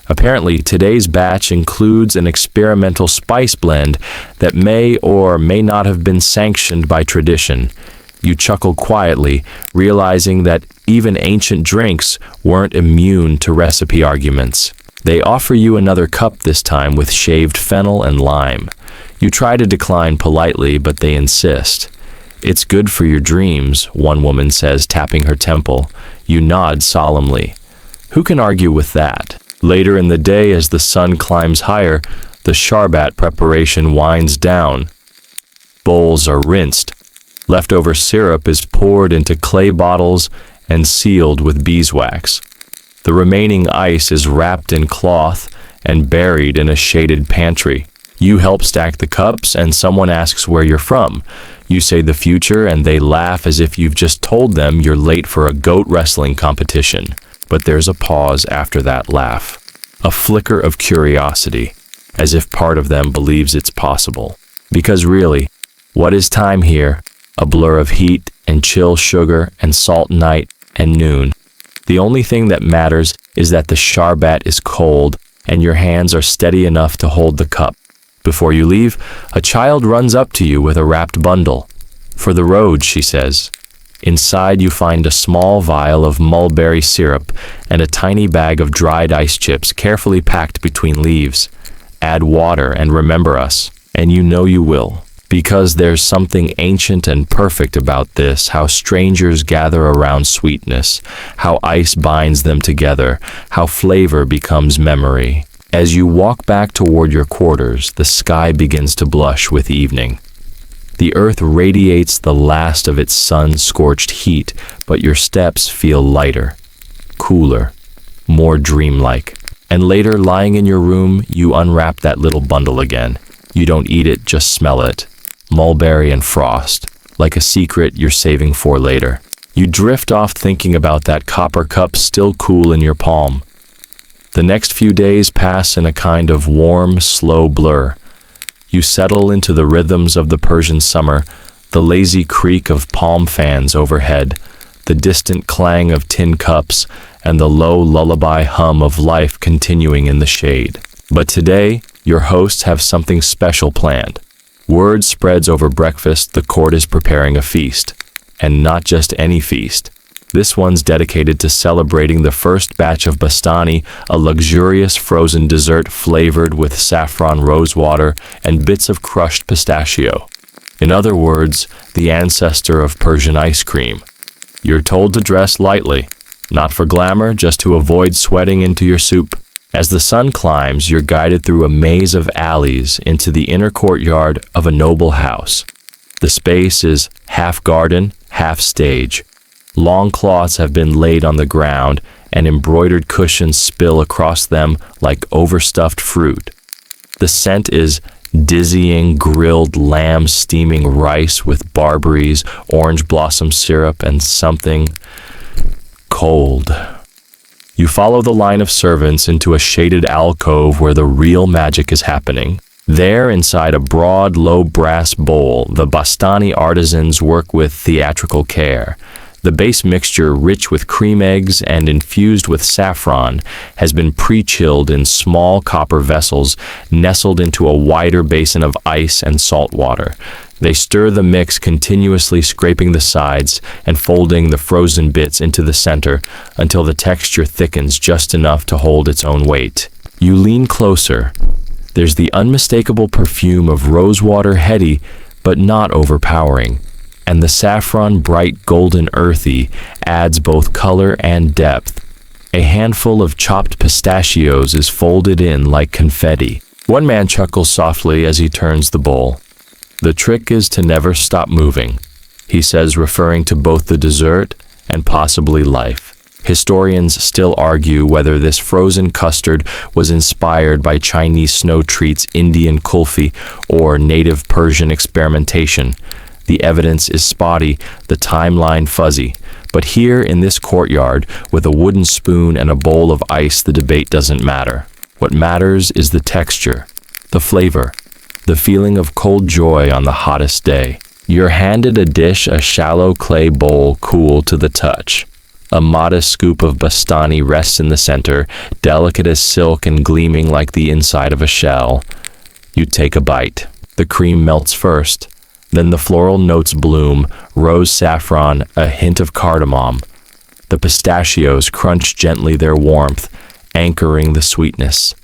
Apparently, today's batch includes an experimental spice blend that may or may not have been sanctioned by tradition. You chuckle quietly, realizing that even ancient drinks weren't immune to recipe arguments. They offer you another cup, this time with shaved fennel and lime. You try to decline politely, but they insist. It's good for your dreams, one woman says, tapping her temple. You nod solemnly. Who can argue with that? Later in the day, as the sun climbs higher, the sharbat preparation winds down. Bowls are rinsed. Leftover syrup is poured into clay bottles and sealed with beeswax. The remaining ice is wrapped in cloth and buried in a shaded pantry. You help stack the cups, and someone asks where you're from. You say the future, and they laugh as if you've just told them you're late for a goat wrestling competition. But there's a pause after that laugh. A flicker of curiosity, as if part of them believes it's possible. Because really, what is time here? A blur of heat and chill sugar and salt night and noon. The only thing that matters is that the sharbat is cold and your hands are steady enough to hold the cup. Before you leave, a child runs up to you with a wrapped bundle. For the road, she says. Inside you find a small vial of mulberry syrup and a tiny bag of dried ice chips carefully packed between leaves. Add water and remember us, and you know you will. Because there's something ancient and perfect about this, how strangers gather around sweetness, how ice binds them together, how flavor becomes memory. As you walk back toward your quarters, the sky begins to blush with evening. The earth radiates the last of its sun-scorched heat, but your steps feel lighter, cooler, more dreamlike. And later, lying in your room, you unwrap that little bundle again. You don't eat it, just smell it. Mulberry and frost, like a secret you're saving for later. You drift off thinking about that copper cup still cool in your palm. The next few days pass in a kind of warm, slow blur. You settle into the rhythms of the Persian summer, the lazy creak of palm fans overhead, the distant clang of tin cups, and the low lullaby hum of life continuing in the shade. But today, your hosts have something special planned. Word spreads over breakfast the court is preparing a feast. And not just any feast. This one's dedicated to celebrating the first batch of bastani, a luxurious frozen dessert flavored with saffron rosewater and bits of crushed pistachio. In other words, the ancestor of Persian ice cream. You're told to dress lightly, not for glamour, just to avoid sweating into your soup. As the sun climbs, you're guided through a maze of alleys into the inner courtyard of a noble house. The space is half garden, half stage. Long cloths have been laid on the ground, and embroidered cushions spill across them like overstuffed fruit. The scent is Dizzying grilled lamb steaming rice with barberries, orange blossom syrup, and something cold. You follow the line of servants into a shaded alcove where the real magic is happening. There, inside a broad, low brass bowl, the Bastani artisans work with theatrical care. The base mixture, rich with cream eggs and infused with saffron, has been pre-chilled in small copper vessels nestled into a wider basin of ice and salt water. They stir the mix, continuously scraping the sides and folding the frozen bits into the center until the texture thickens just enough to hold its own weight. You lean closer. There's the unmistakable perfume of rosewater, heady but not overpowering. And the saffron, bright golden earthy, adds both color and depth. A handful of chopped pistachios is folded in like confetti. One man chuckles softly as he turns the bowl. "The trick is to never stop moving," he says, referring to both the dessert and possibly life. Historians still argue whether this frozen custard was inspired by Chinese snow treats, Indian kulfi, or native Persian experimentation. The evidence is spotty, the timeline fuzzy. But here in this courtyard, with a wooden spoon and a bowl of ice, the debate doesn't matter. What matters is the texture, the flavor, the feeling of cold joy on the hottest day. You're handed a dish, a shallow clay bowl, cool to the touch. A modest scoop of Bastani rests in the center, delicate as silk and gleaming like the inside of a shell. You take a bite. The cream melts first. Then the floral notes bloom, rose saffron, a hint of cardamom. The pistachios crunch gently their warmth, anchoring the sweetness.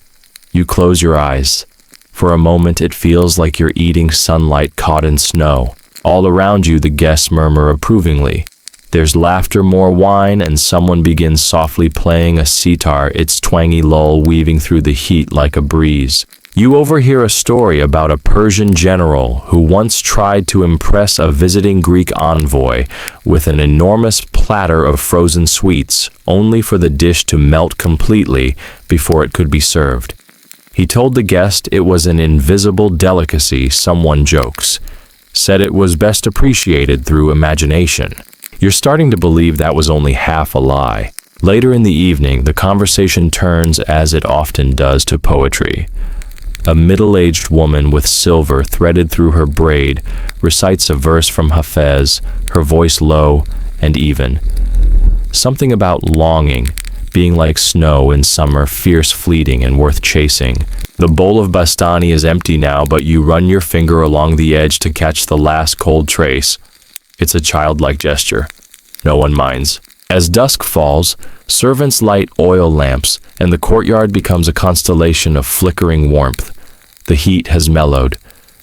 You close your eyes. For a moment it feels like you're eating sunlight caught in snow. All around you the guests murmur approvingly. There's laughter, more wine, and someone begins softly playing a sitar, its twangy lull weaving through the heat like a breeze. You overhear a story about a Persian general who once tried to impress a visiting Greek envoy with an enormous platter of frozen sweets, only for the dish to melt completely before it could be served. He told the guest it was an invisible delicacy, someone jokes, said it was best appreciated through imagination. You're starting to believe that was only half a lie. Later in the evening, the conversation turns, as it often does, to poetry. A middle-aged woman with silver threaded through her braid recites a verse from Hafez, her voice low and even. Something about longing, being like snow in summer, fierce, fleeting, and worth chasing. The bowl of Bastani is empty now, but you run your finger along the edge to catch the last cold trace. It's a childlike gesture. No one minds. As dusk falls, servants light oil lamps, and the courtyard becomes a constellation of flickering warmth. The heat has mellowed.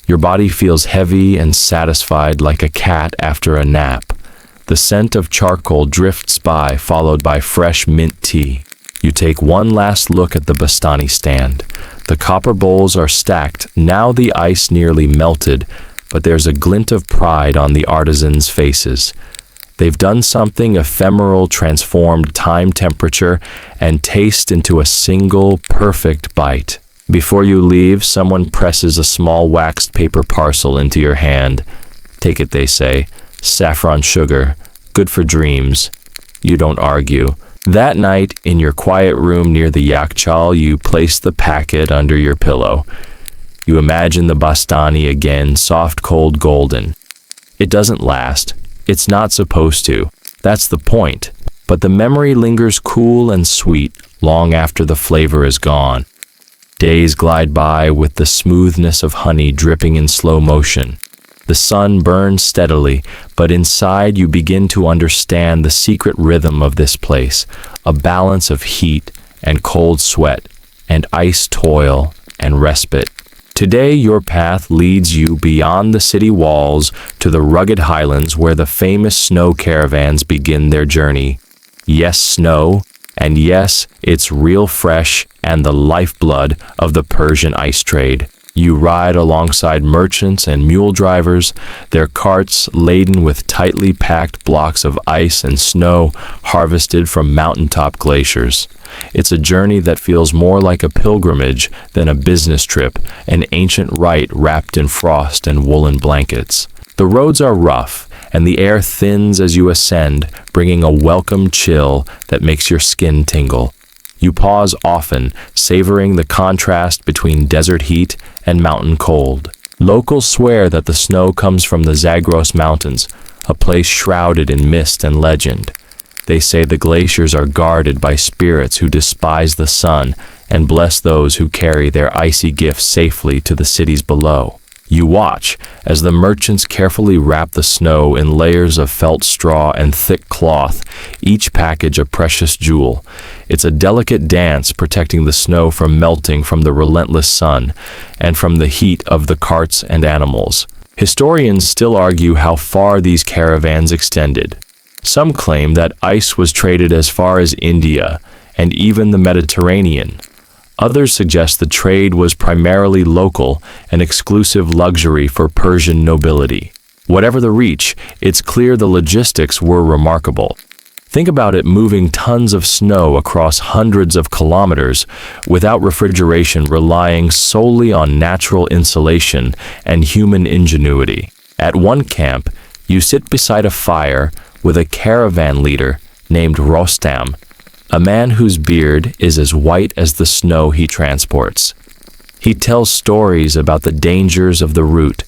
Your body feels heavy and satisfied like a cat after a nap. The scent of charcoal drifts by, followed by fresh mint tea. You take one last look at the Bastani stand. The copper bowls are stacked, now the ice nearly melted, but there's a glint of pride on the artisans' faces. They've done something ephemeral, transformed time, temperature, and taste into a single, perfect bite. Before you leave, someone presses a small waxed paper parcel into your hand. Take it, they say. Saffron sugar, good for dreams. You don't argue. That night, in your quiet room near the Yakchal, you place the packet under your pillow. You imagine the Bastani again, soft, cold, golden. It doesn't last. It's not supposed to. That's the point. But the memory lingers cool and sweet long after the flavor is gone. Days glide by with the smoothness of honey dripping in slow motion. The sun burns steadily, but inside you begin to understand the secret rhythm of this place, a balance of heat and cold sweat, and ice toil and respite. Today your path leads you beyond the city walls to the rugged highlands where the famous snow caravans begin their journey. Yes, snow, and yes, it's real fresh and the lifeblood of the Persian ice trade. You ride alongside merchants and mule drivers, their carts laden with tightly packed blocks of ice and snow harvested from mountaintop glaciers. It's a journey that feels more like a pilgrimage than a business trip, an ancient rite wrapped in frost and woolen blankets. The roads are rough, and the air thins as you ascend, bringing a welcome chill that makes your skin tingle. You pause often, savoring the contrast between desert heat and mountain cold. Locals swear that the snow comes from the Zagros Mountains, a place shrouded in mist and legend. They say the glaciers are guarded by spirits who despise the sun and bless those who carry their icy gifts safely to the cities below. You watch as the merchants carefully wrap the snow in layers of felt straw and thick cloth, each package a precious jewel. It's a delicate dance protecting the snow from melting from the relentless sun and from the heat of the carts and animals. Historians still argue how far these caravans extended. Some claim that ice was traded as far as India and even the Mediterranean. Others suggest the trade was primarily local, an exclusive luxury for Persian nobility. Whatever the reach, it's clear the logistics were remarkable. Think about it moving tons of snow across hundreds of kilometers without refrigeration, relying solely on natural insulation and human ingenuity. At one camp, you sit beside a fire with a caravan leader named Rostam, a man whose beard is as white as the snow he transports. He tells stories about the dangers of the route,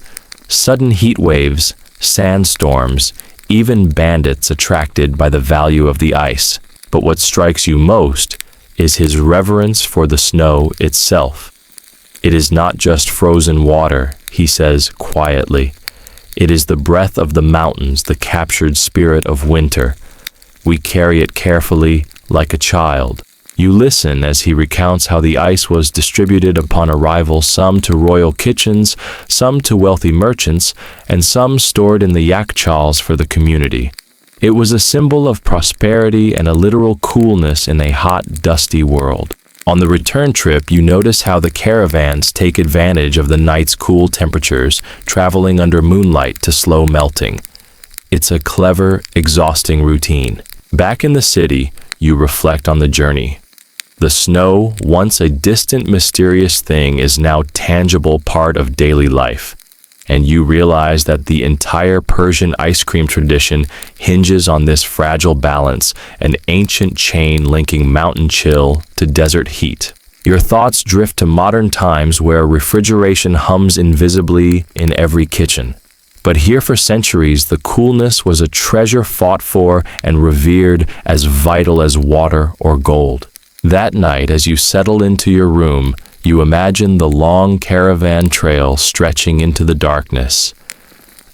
sudden heat waves, sandstorms, even bandits attracted by the value of the ice. But what strikes you most is his reverence for the snow itself. It is not just frozen water, he says quietly. It is the breath of the mountains, the captured spirit of winter. We carry it carefully, like a child. You listen as he recounts how the ice was distributed upon arrival, some to royal kitchens, some to wealthy merchants, and some stored in the yakchals for the community. It was a symbol of prosperity and a literal coolness in a hot, dusty world. On the return trip, you notice how the caravans take advantage of the night's cool temperatures, traveling under moonlight to slow melting. It's a clever, exhausting routine. Back in the city, you reflect on the journey. The snow, once a distant, mysterious thing, is now tangible part of daily life. And you realize that the entire Persian ice cream tradition hinges on this fragile balance, an ancient chain linking mountain chill to desert heat. Your thoughts drift to modern times where refrigeration hums invisibly in every kitchen. But here for centuries, the coolness was a treasure fought for and revered, as vital as water or gold. That night, as you settle into your room, you imagine the long caravan trail stretching into the darkness.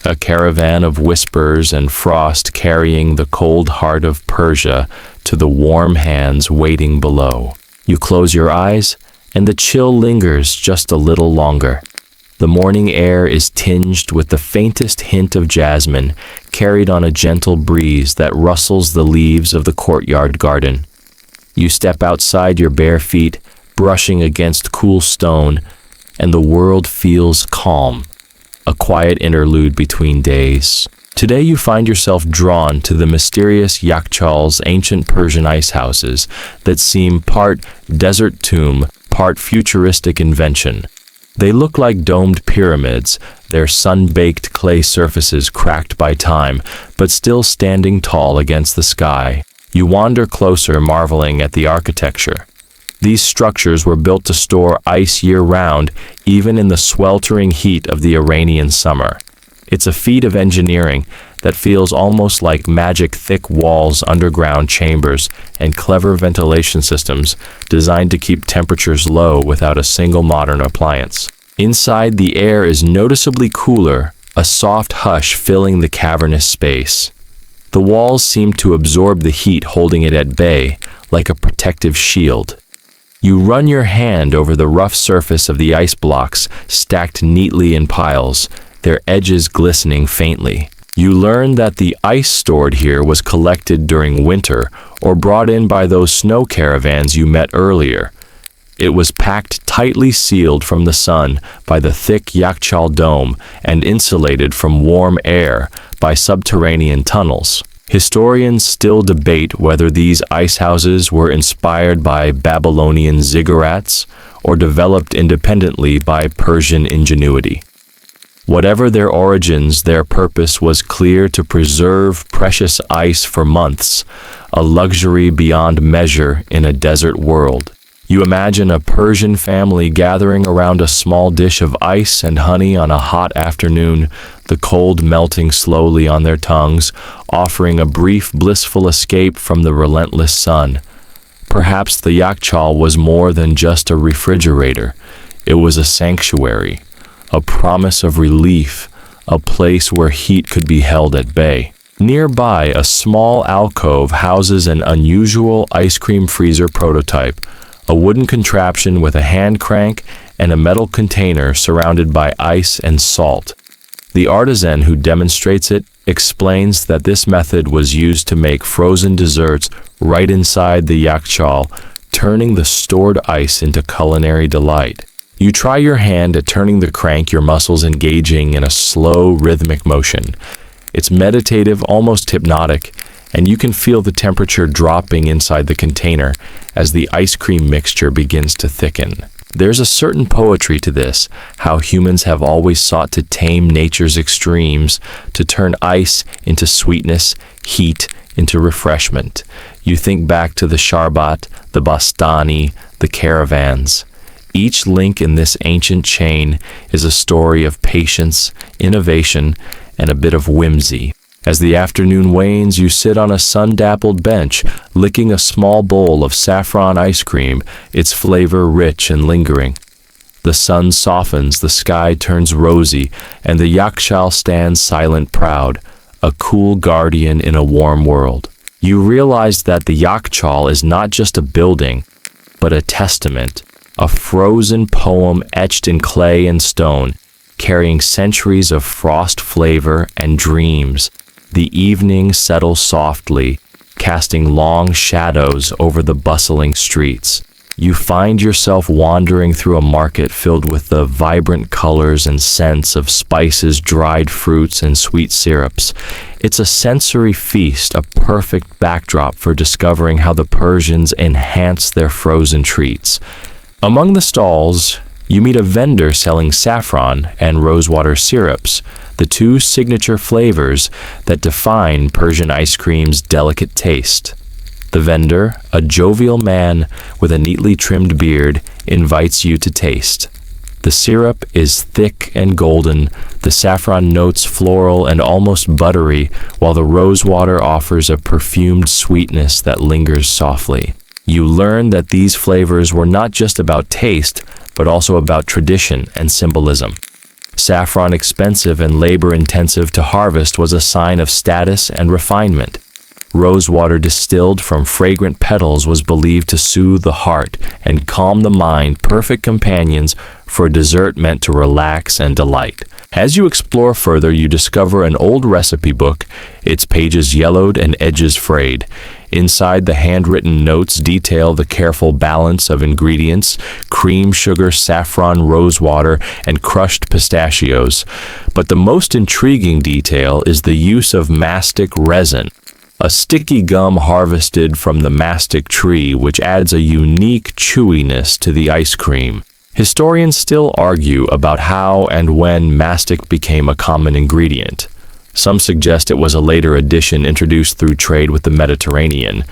A caravan of whispers and frost carrying the cold heart of Persia to the warm hands waiting below. You close your eyes, and the chill lingers just a little longer. The morning air is tinged with the faintest hint of jasmine, carried on a gentle breeze that rustles the leaves of the courtyard garden. You step outside your bare feet, brushing against cool stone, and the world feels calm, a quiet interlude between days. Today you find yourself drawn to the mysterious yakchals, ancient Persian ice houses that seem part desert tomb, part futuristic invention. They look like domed pyramids, their sun-baked clay surfaces cracked by time, but still standing tall against the sky. You wander closer, marveling at the architecture. These structures were built to store ice year-round, even in the sweltering heat of the Iranian summer. It's a feat of engineering that feels almost like magic: thick walls, underground chambers, and clever ventilation systems designed to keep temperatures low without a single modern appliance. Inside, the air is noticeably cooler, a soft hush filling the cavernous space. The walls seem to absorb the heat, holding it at bay, like a protective shield. You run your hand over the rough surface of the ice blocks, stacked neatly in piles, their edges glistening faintly. You learn that the ice stored here was collected during winter or brought in by those snow caravans you met earlier. It was packed tightly sealed from the sun by the thick Yakchal dome and insulated from warm air by subterranean tunnels. Historians still debate whether these ice houses were inspired by Babylonian ziggurats or developed independently by Persian ingenuity. Whatever their origins, their purpose was clear: to preserve precious ice for months, a luxury beyond measure in a desert world. You imagine a Persian family gathering around a small dish of ice and honey on a hot afternoon, the cold melting slowly on their tongues, offering a brief, blissful escape from the relentless sun. Perhaps the Yakchal was more than just a refrigerator. It was a sanctuary, a promise of relief, a place where heat could be held at bay. Nearby, a small alcove houses an unusual ice cream freezer prototype, a wooden contraption with a hand crank and a metal container surrounded by ice and salt. The artisan who demonstrates it explains that this method was used to make frozen desserts right inside the Yakchal, turning the stored ice into culinary delight. You try your hand at turning the crank, your muscles engaging in a slow, rhythmic motion. It's meditative, almost hypnotic, and you can feel the temperature dropping inside the container as the ice cream mixture begins to thicken. There's a certain poetry to this, how humans have always sought to tame nature's extremes, to turn ice into sweetness, heat into refreshment. You think back to the Sharbat, the Bastani, the caravans. Each link in this ancient chain is a story of patience, innovation, and a bit of whimsy. As the afternoon wanes, you sit on a sun-dappled bench, licking a small bowl of saffron ice cream, its flavor rich and lingering. The sun softens, the sky turns rosy, and the Yakchal stands silent, proud, a cool guardian in a warm world. You realize that the Yakchal is not just a building, but a testament, a frozen poem etched in clay and stone, carrying centuries of frost flavor and dreams. The evening settles softly, casting long shadows over the bustling streets. You find yourself wandering through a market filled with the vibrant colors and scents of spices, dried fruits, and sweet syrups. It's a sensory feast, a perfect backdrop for discovering how the Persians enhance their frozen treats. Among the stalls, you meet a vendor selling saffron and rosewater syrups, the two signature flavors that define Persian ice cream's delicate taste. The vendor, a jovial man with a neatly trimmed beard, invites you to taste. The syrup is thick and golden, the saffron notes floral and almost buttery, while the rosewater offers a perfumed sweetness that lingers softly. You learn that these flavors were not just about taste, but also about tradition and symbolism. Saffron, expensive and labor-intensive to harvest, was a sign of status and refinement. Rosewater distilled from fragrant petals was believed to soothe the heart and calm the mind, perfect companions for a dessert meant to relax and delight. As you explore further, you discover an old recipe book, its pages yellowed and edges frayed. Inside, the handwritten notes detail the careful balance of ingredients: cream, sugar, saffron, rosewater, and crushed pistachios. But the most intriguing detail is the use of mastic resin, a sticky gum harvested from the mastic tree, which adds a unique chewiness to the ice cream. Historians still argue about how and when mastic became a common ingredient. Some suggest it was a later addition introduced through trade with the Mediterranean,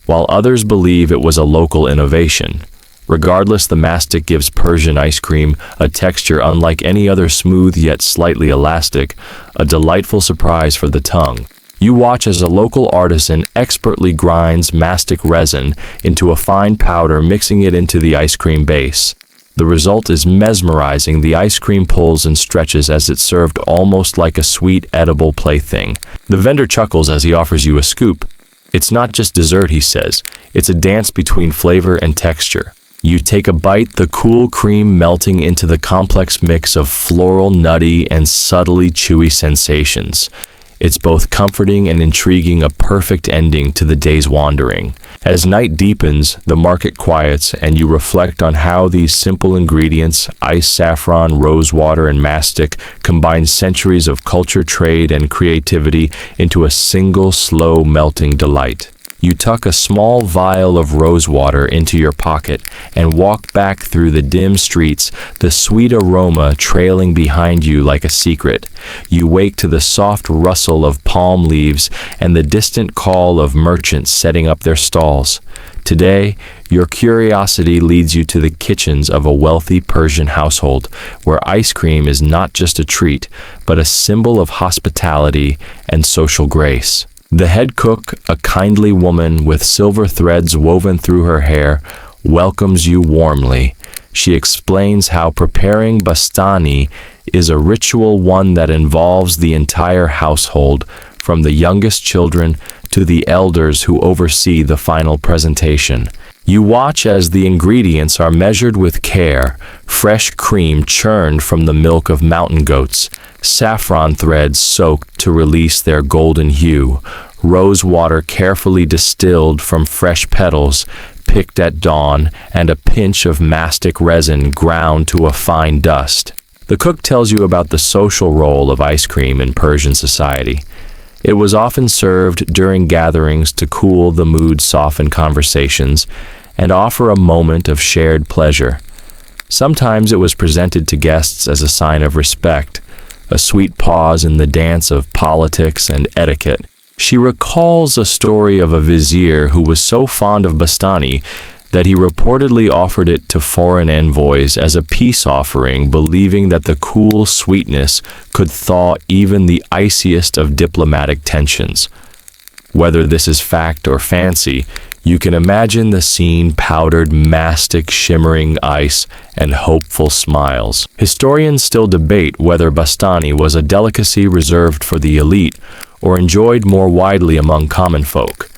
while others believe it was a local innovation. Regardless, the mastic gives Persian ice cream a texture unlike any other, smooth yet slightly elastic, a delightful surprise for the tongue. You watch as a local artisan expertly grinds mastic resin into a fine powder, mixing it into the ice cream base. The result is mesmerizing. The ice cream pulls and stretches as it's served, almost like a sweet, edible plaything. The vendor chuckles as he offers you a scoop. It's not just dessert, he says. It's a dance between flavor and texture. You take a bite, the cool cream melting into the complex mix of floral, nutty, and subtly chewy sensations. It's both comforting and intriguing, a perfect ending to the day's wandering. As night deepens, the market quiets, and you reflect on how these simple ingredients, ice, saffron, rose water, and mastic, combine centuries of culture, trade, and creativity into a single, slow, melting delight. You tuck a small vial of rose water into your pocket and walk back through the dim streets, the sweet aroma trailing behind you like a secret. You wake to the soft rustle of palm leaves and the distant call of merchants setting up their stalls. Today, your curiosity leads you to the kitchens of a wealthy Persian household, where ice cream is not just a treat, but a symbol of hospitality and social grace. The head cook, a kindly woman with silver threads woven through her hair, welcomes you warmly. She explains how preparing bastani is a ritual, one that involves the entire household, from the youngest children to the elders who oversee the final presentation. You watch as the ingredients are measured with care: fresh cream churned from the milk of mountain goats, saffron threads soaked to release their golden hue, rose water carefully distilled from fresh petals picked at dawn, and a pinch of mastic resin ground to a fine dust. The cook tells you about the social role of ice cream in Persian society. It was often served during gatherings to cool the mood, soften conversations, and offer a moment of shared pleasure. Sometimes it was presented to guests as a sign of respect, a sweet pause in the dance of politics and etiquette. She recalls a story of a vizier who was so fond of bastani that he reportedly offered it to foreign envoys as a peace offering, believing that the cool sweetness could thaw even the iciest of diplomatic tensions. Whether this is fact or fancy, you can imagine the scene: powdered mastic, shimmering ice, and hopeful smiles. Historians still debate whether bastani was a delicacy reserved for the elite or enjoyed more widely among common folk.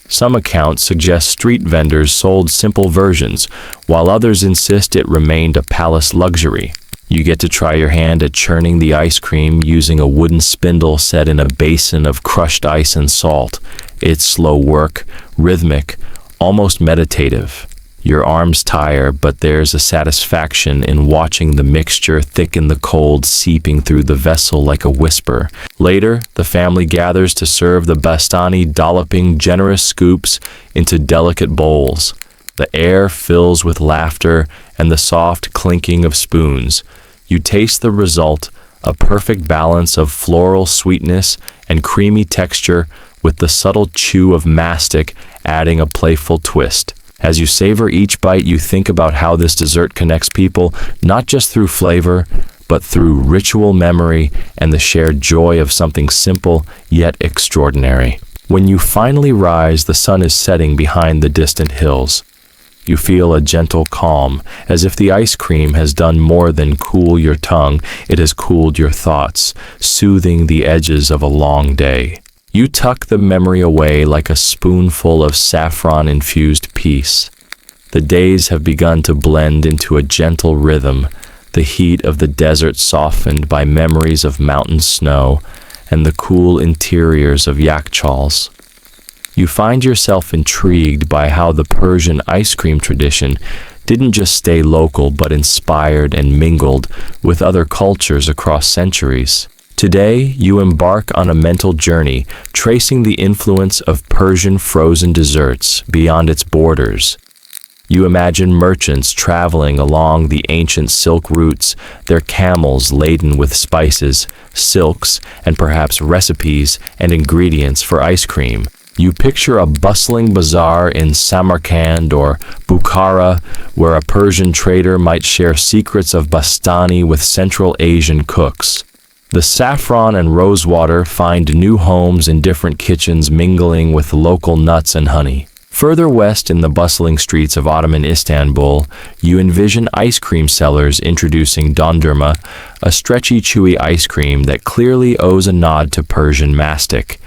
Some accounts suggest street vendors sold simple versions, while others insist it remained a palace luxury. You get to try your hand at churning the ice cream using a wooden spindle set in a basin of crushed ice and salt. It's slow work, rhythmic, almost meditative. Your arms tire, but there's a satisfaction in watching the mixture thicken, the cold seeping through the vessel like a whisper. Later, the family gathers to serve the bastani, dolloping generous scoops into delicate bowls. The air fills with laughter and the soft clinking of spoons. You taste the result, a perfect balance of floral sweetness and creamy texture, with the subtle chew of mastic adding a playful twist. As you savor each bite, you think about how this dessert connects people, not just through flavor, but through ritual memory and the shared joy of something simple yet extraordinary. When you finally rise, the sun is setting behind the distant hills. You feel a gentle calm, as if the ice cream has done more than cool your tongue, it has cooled your thoughts, soothing the edges of a long day. You tuck the memory away like a spoonful of saffron-infused peace. The days have begun to blend into a gentle rhythm, the heat of the desert softened by memories of mountain snow and the cool interiors of yakchals. You find yourself intrigued by how the Persian ice cream tradition didn't just stay local but inspired and mingled with other cultures across centuries. Today, you embark on a mental journey, tracing the influence of Persian frozen desserts beyond its borders. You imagine merchants traveling along the ancient silk routes, their camels laden with spices, silks, and perhaps recipes and ingredients for ice cream. You picture a bustling bazaar in Samarkand or Bukhara, where a Persian trader might share secrets of bastani with Central Asian cooks. The saffron and rosewater find new homes in different kitchens, mingling with local nuts and honey. Further west in the bustling streets of Ottoman Istanbul, you envision ice cream sellers introducing dondurma, a stretchy, chewy ice cream that clearly owes a nod to Persian mastic.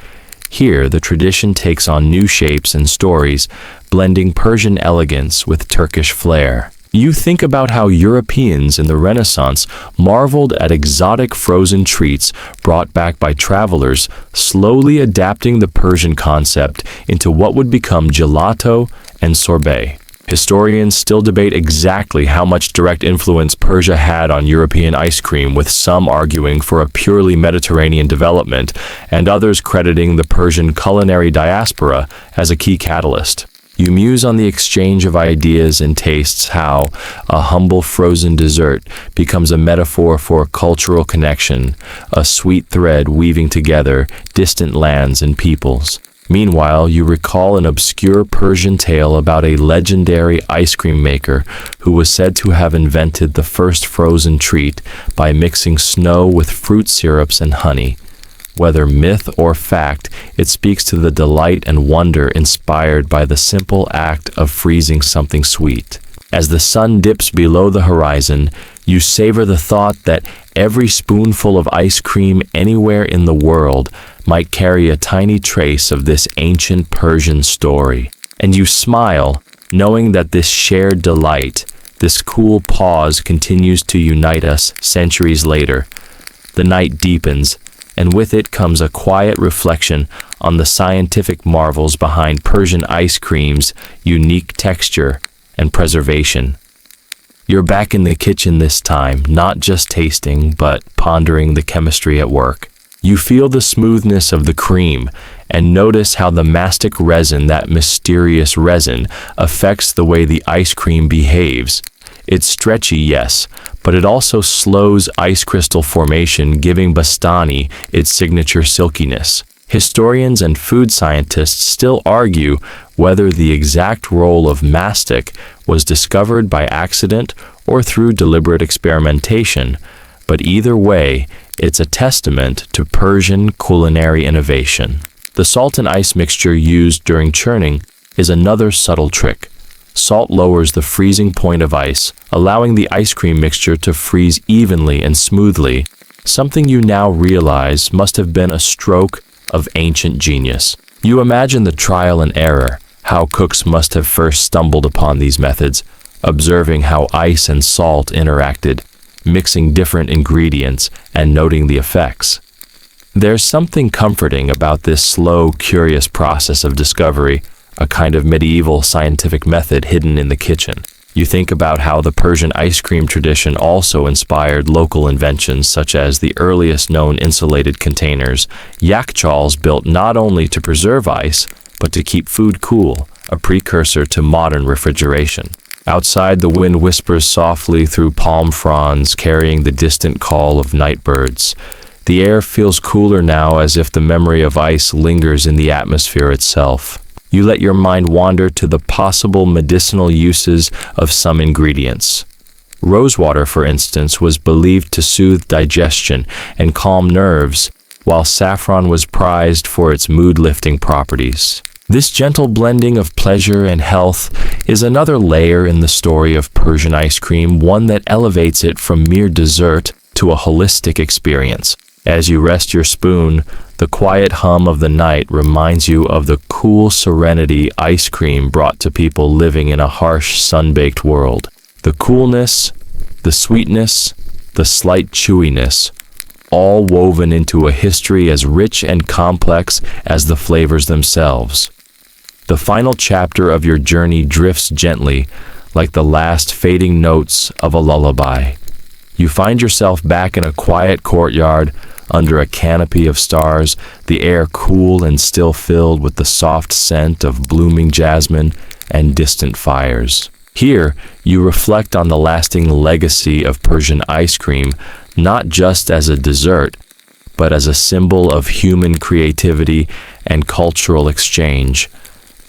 Here, the tradition takes on new shapes and stories, blending Persian elegance with Turkish flair. You think about how Europeans in the Renaissance marveled at exotic frozen treats brought back by travelers, slowly adapting the Persian concept into what would become gelato and sorbet. Historians still debate exactly how much direct influence Persia had on European ice cream, with some arguing for a purely Mediterranean development and others crediting the Persian culinary diaspora as a key catalyst. You muse on the exchange of ideas and tastes, how a humble frozen dessert becomes a metaphor for cultural connection, a sweet thread weaving together distant lands and peoples. Meanwhile, you recall an obscure Persian tale about a legendary ice cream maker who was said to have invented the first frozen treat by mixing snow with fruit syrups and honey. Whether myth or fact, it speaks to the delight and wonder inspired by the simple act of freezing something sweet. As the sun dips below the horizon, you savor the thought that every spoonful of ice cream anywhere in the world might carry a tiny trace of this ancient Persian story. And you smile, knowing that this shared delight, this cool pause, continues to unite us centuries later. The night deepens, and with it comes a quiet reflection on the scientific marvels behind Persian ice cream's unique texture and preservation. You're back in the kitchen this time, not just tasting, but pondering the chemistry at work. You feel the smoothness of the cream and notice how the mastic resin, that mysterious resin, affects the way the ice cream behaves. It's stretchy, yes, but it also slows ice crystal formation, giving Bastani its signature silkiness. Historians and food scientists still argue whether the exact role of mastic was discovered by accident or through deliberate experimentation, but either way, it's a testament to Persian culinary innovation. The salt and ice mixture used during churning is another subtle trick. Salt lowers the freezing point of ice, allowing the ice cream mixture to freeze evenly and smoothly, something you now realize must have been a stroke of ancient genius. You imagine the trial and error, how cooks must have first stumbled upon these methods, observing how ice and salt interacted, mixing different ingredients and noting the effects. There's something comforting about this slow, curious process of discovery, a kind of medieval scientific method hidden in the kitchen. You think about how the Persian ice cream tradition also inspired local inventions, such as the earliest known insulated containers, yakchals, built not only to preserve ice, but to keep food cool, a precursor to modern refrigeration. Outside, the wind whispers softly through palm fronds, carrying the distant call of night birds. The air feels cooler now, as if the memory of ice lingers in the atmosphere itself. You let your mind wander to the possible medicinal uses of some ingredients. Rosewater, for instance, was believed to soothe digestion and calm nerves, while saffron was prized for its mood-lifting properties. This gentle blending of pleasure and health is another layer in the story of Persian ice cream, one that elevates it from mere dessert to a holistic experience. As you rest your spoon, the quiet hum of the night reminds you of the cool serenity ice cream brought to people living in a harsh, sun-baked world. The coolness, the sweetness, the slight chewiness, all woven into a history as rich and complex as the flavors themselves. The final chapter of your journey drifts gently, like the last fading notes of a lullaby. You find yourself back in a quiet courtyard, under a canopy of stars, the air cool and still filled with the soft scent of blooming jasmine and distant fires. Here, you reflect on the lasting legacy of Persian ice cream, not just as a dessert, but as a symbol of human creativity and cultural exchange.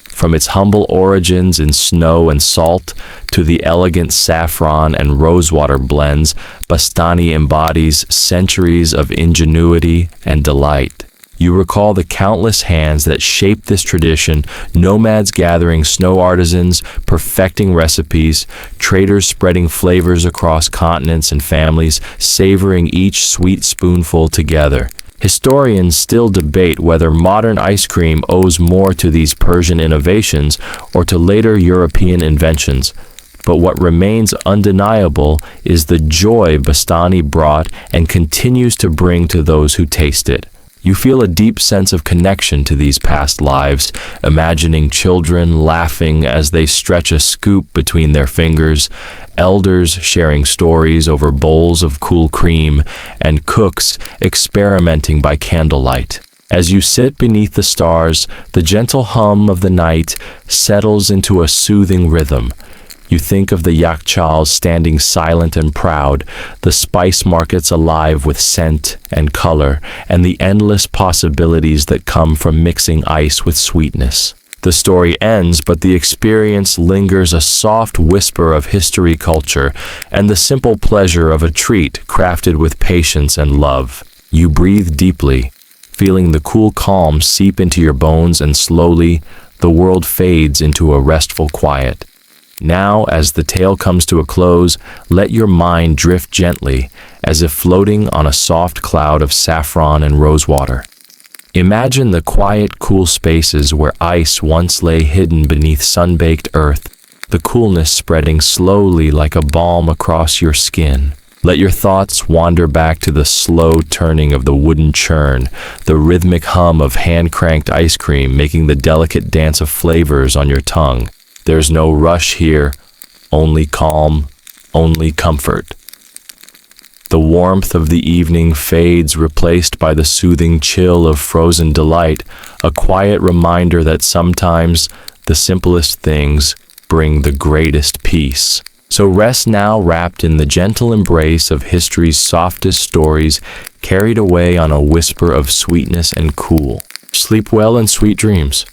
From its humble origins in snow and salt to the elegant saffron and rosewater blends, Bastani embodies centuries of ingenuity and delight. You recall the countless hands that shaped this tradition, nomads gathering snow artisans, perfecting recipes, traders spreading flavors across continents, and families savoring each sweet spoonful together. Historians still debate whether modern ice cream owes more to these Persian innovations or to later European inventions, But what remains undeniable is the joy Bastani brought and continues to bring to those who taste it. You feel a deep sense of connection to these past lives, imagining children laughing as they stretch a scoop between their fingers, elders sharing stories over bowls of cool cream, and cooks experimenting by candlelight. As you sit beneath the stars, the gentle hum of the night settles into a soothing rhythm. You think of the yakchals standing silent and proud, the spice markets alive with scent and color, and the endless possibilities that come from mixing ice with sweetness. The story ends, but the experience lingers, a soft whisper of history culture and the simple pleasure of a treat crafted with patience and love. You breathe deeply, feeling the cool calm seep into your bones, and slowly the world fades into a restful quiet. Now, as the tale comes to a close, let your mind drift gently, as if floating on a soft cloud of saffron and rosewater. Imagine the quiet, cool spaces where ice once lay hidden beneath sun-baked earth, the coolness spreading slowly like a balm across your skin. Let your thoughts wander back to the slow turning of the wooden churn, the rhythmic hum of hand-cranked ice cream making the delicate dance of flavors on your tongue. There's no rush here, only calm, only comfort. The warmth of the evening fades, replaced by the soothing chill of frozen delight, a quiet reminder that sometimes the simplest things bring the greatest peace. So rest now, wrapped in the gentle embrace of history's softest stories, carried away on a whisper of sweetness and cool. Sleep well and sweet dreams.